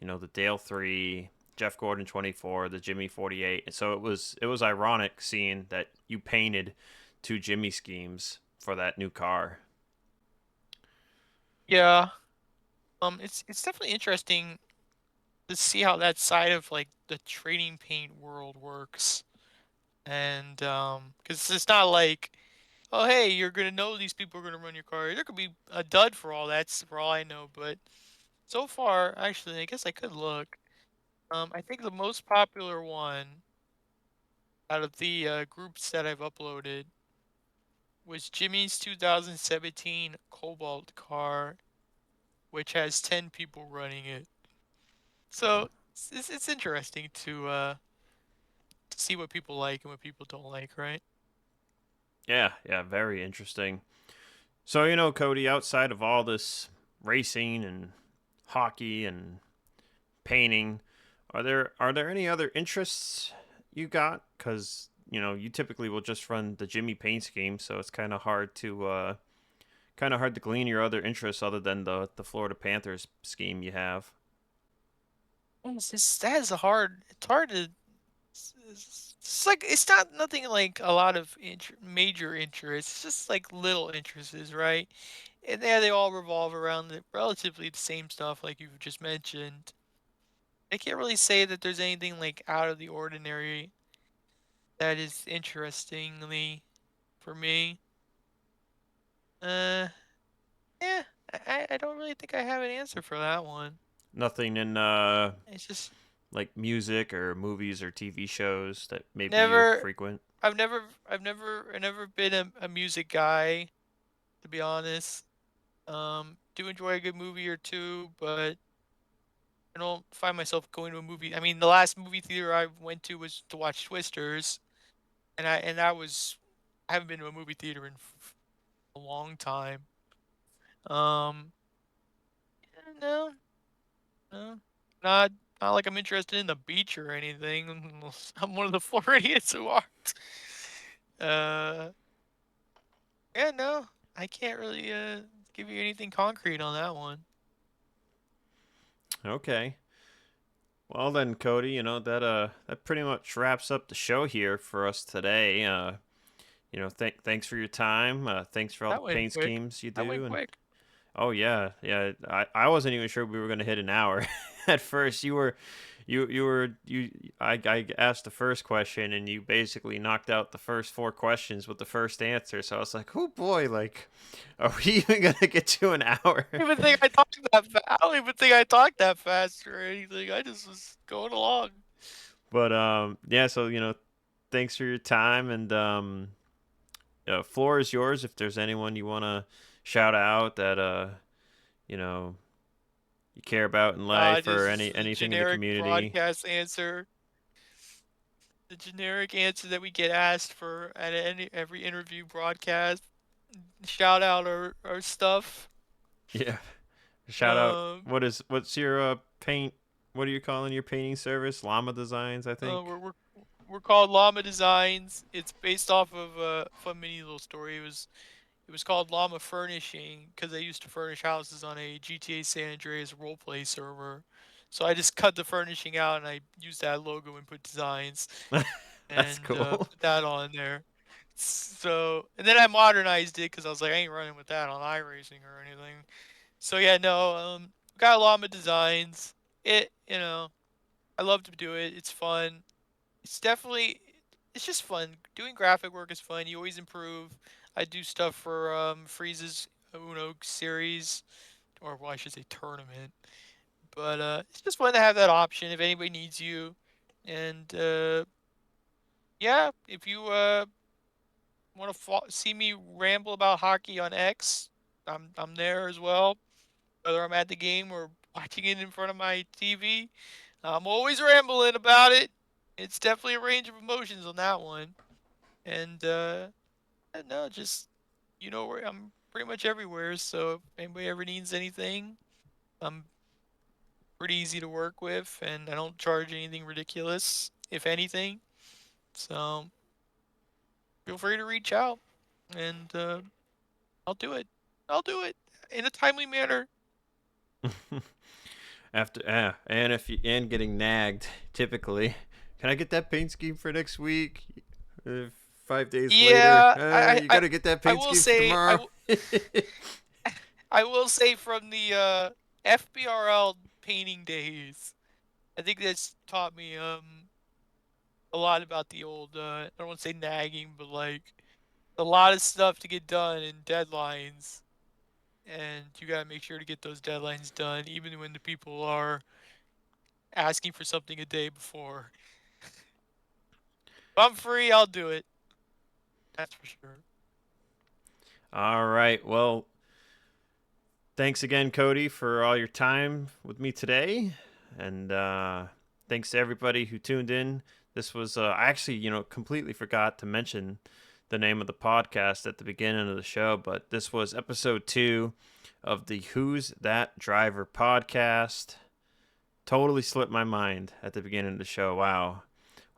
the Dale 3, Jeff Gordon 24, the Jimmy 48." And so it was ironic seeing that you painted two Jimmy schemes for that new car. Yeah, it's definitely interesting to see how that side of like the trading paint world works, and because it's not like, oh hey, you're gonna know these people are gonna run your car. There could be a dud for all that's for all I know, but so far, actually, I guess I could look. I think the most popular one out of the groups that I've uploaded was Jimmy's 2017 Cobalt car, which has 10 people running it. So it's interesting to see what people like and what people don't like, right? Yeah, yeah, very interesting. So, Cody, outside of all this racing and hockey and painting, are there any other interests you got? Because you typically will just run the Jimmy Paint scheme, so it's kind of hard to kind of hard to glean your other interests other than the Florida Panthers scheme you have. That is a hard. It's hard to. It's like it's not nothing like a lot of major interests. It's just like little interests, right? And they all revolve around relatively the same stuff, like you've just mentioned. I can't really say that there's anything like out of the ordinary that is interestingly for me. Uh, yeah, I don't really think I have an answer for that one. Nothing in It's just like music or movies or TV shows that maybe you never. frequent. I've never been a music guy, to be honest. Do enjoy a good movie or two, but I don't find myself going to a movie. I mean, the last movie theater I went to was to watch Twisters, and that was I haven't been to a movie theater in a long time. Um, no, no, not not like I'm interested in the beach or anything. I'm one of the Floridians who aren't. Uh, yeah, no, I can't really give you anything concrete on that one. Okay. Well then, Cody, that pretty much wraps up the show here for us today. Thanks for your time. Thanks for all the That went paint quick. schemes you That went do, and quick. oh yeah, yeah. I wasn't even sure we were gonna hit an hour at first. I asked the first question and you basically knocked out the first four questions with the first answer. So I was like, oh boy, like, are we even gonna get to an hour? I don't even think I talked that I don't even think I talked that fast or anything. I just was going along. But yeah. So thanks for your time, and floor is yours. If there's anyone you wanna shout out that you know you care about in life or Just the anything in the generic community. broadcast answer. The generic answer that we get asked for at every interview broadcast. Shout out our stuff. Yeah. Shout out. Um, What's your paint? What are you calling your painting service? Llama Designs, I uh, think. we're we're we're called Llama Designs. It's based off of a fun mini little story. It was called Llama Furnishing because I used to furnish houses on a GTA San Andreas roleplay server. So I just cut the furnishing out and I used that logo and put designs That's and cool. put that on there. So and then I modernized it because I was like, I ain't running with that on iRacing or anything. So yeah, no, got Llama Designs. I love to do it. It's fun. It's definitely it's just fun. Doing graphic work is fun. You always improve. I do stuff for Freeze's Uno series, or well, I should say tournament. But it's just fun to have that option if anybody needs you. And yeah, if you want to see me ramble about hockey on X, I'm there as well. Whether I'm at the game or watching it in front of my TV, I'm always rambling about it. It's definitely a range of emotions on that one. And no, just where I'm pretty much everywhere. So if anybody ever needs anything, I'm pretty easy to work with, and I don't charge anything ridiculous, if anything. So feel free to reach out, and I'll do it. I'll do it in a timely manner. After and if you and getting nagged typically. Can I get that paint scheme for next week? 5 days later, Yeah, you gotta get that I paint will scheme for say tomorrow. I will say from the FBRL painting days, I think that's taught me a lot about the old I don't want to say nagging, but like a lot of stuff to get done and deadlines, and you gotta make sure to get those deadlines done, even when the people are asking for something a day before. If I'm free, I'll do it. That's for sure. All right. Well, thanks again, Cody, for all your time with me today, and thanks to everybody who tuned in. This was I actually, completely forgot to mention the name of the podcast at the beginning of the show, but this was episode 2 of the Who's That Driver podcast. Totally slipped my mind at the beginning of the show. Wow.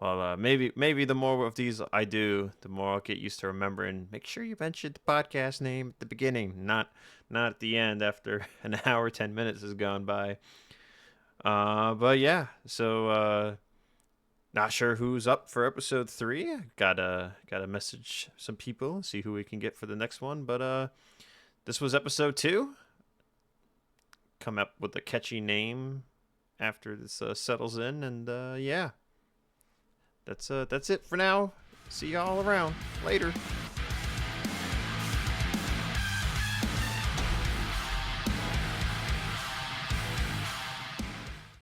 Well, maybe the more of these I do, the more I'll get used to remembering. Make sure you mention the podcast name at the beginning, not at the end after an hour 10 minutes has gone by. But yeah, so not sure who's up for episode 3. Gotta message some people, see who we can get for the next one. But this was episode 2. Come up with a catchy name after this settles in, and yeah, that's it for now. See y'all around later.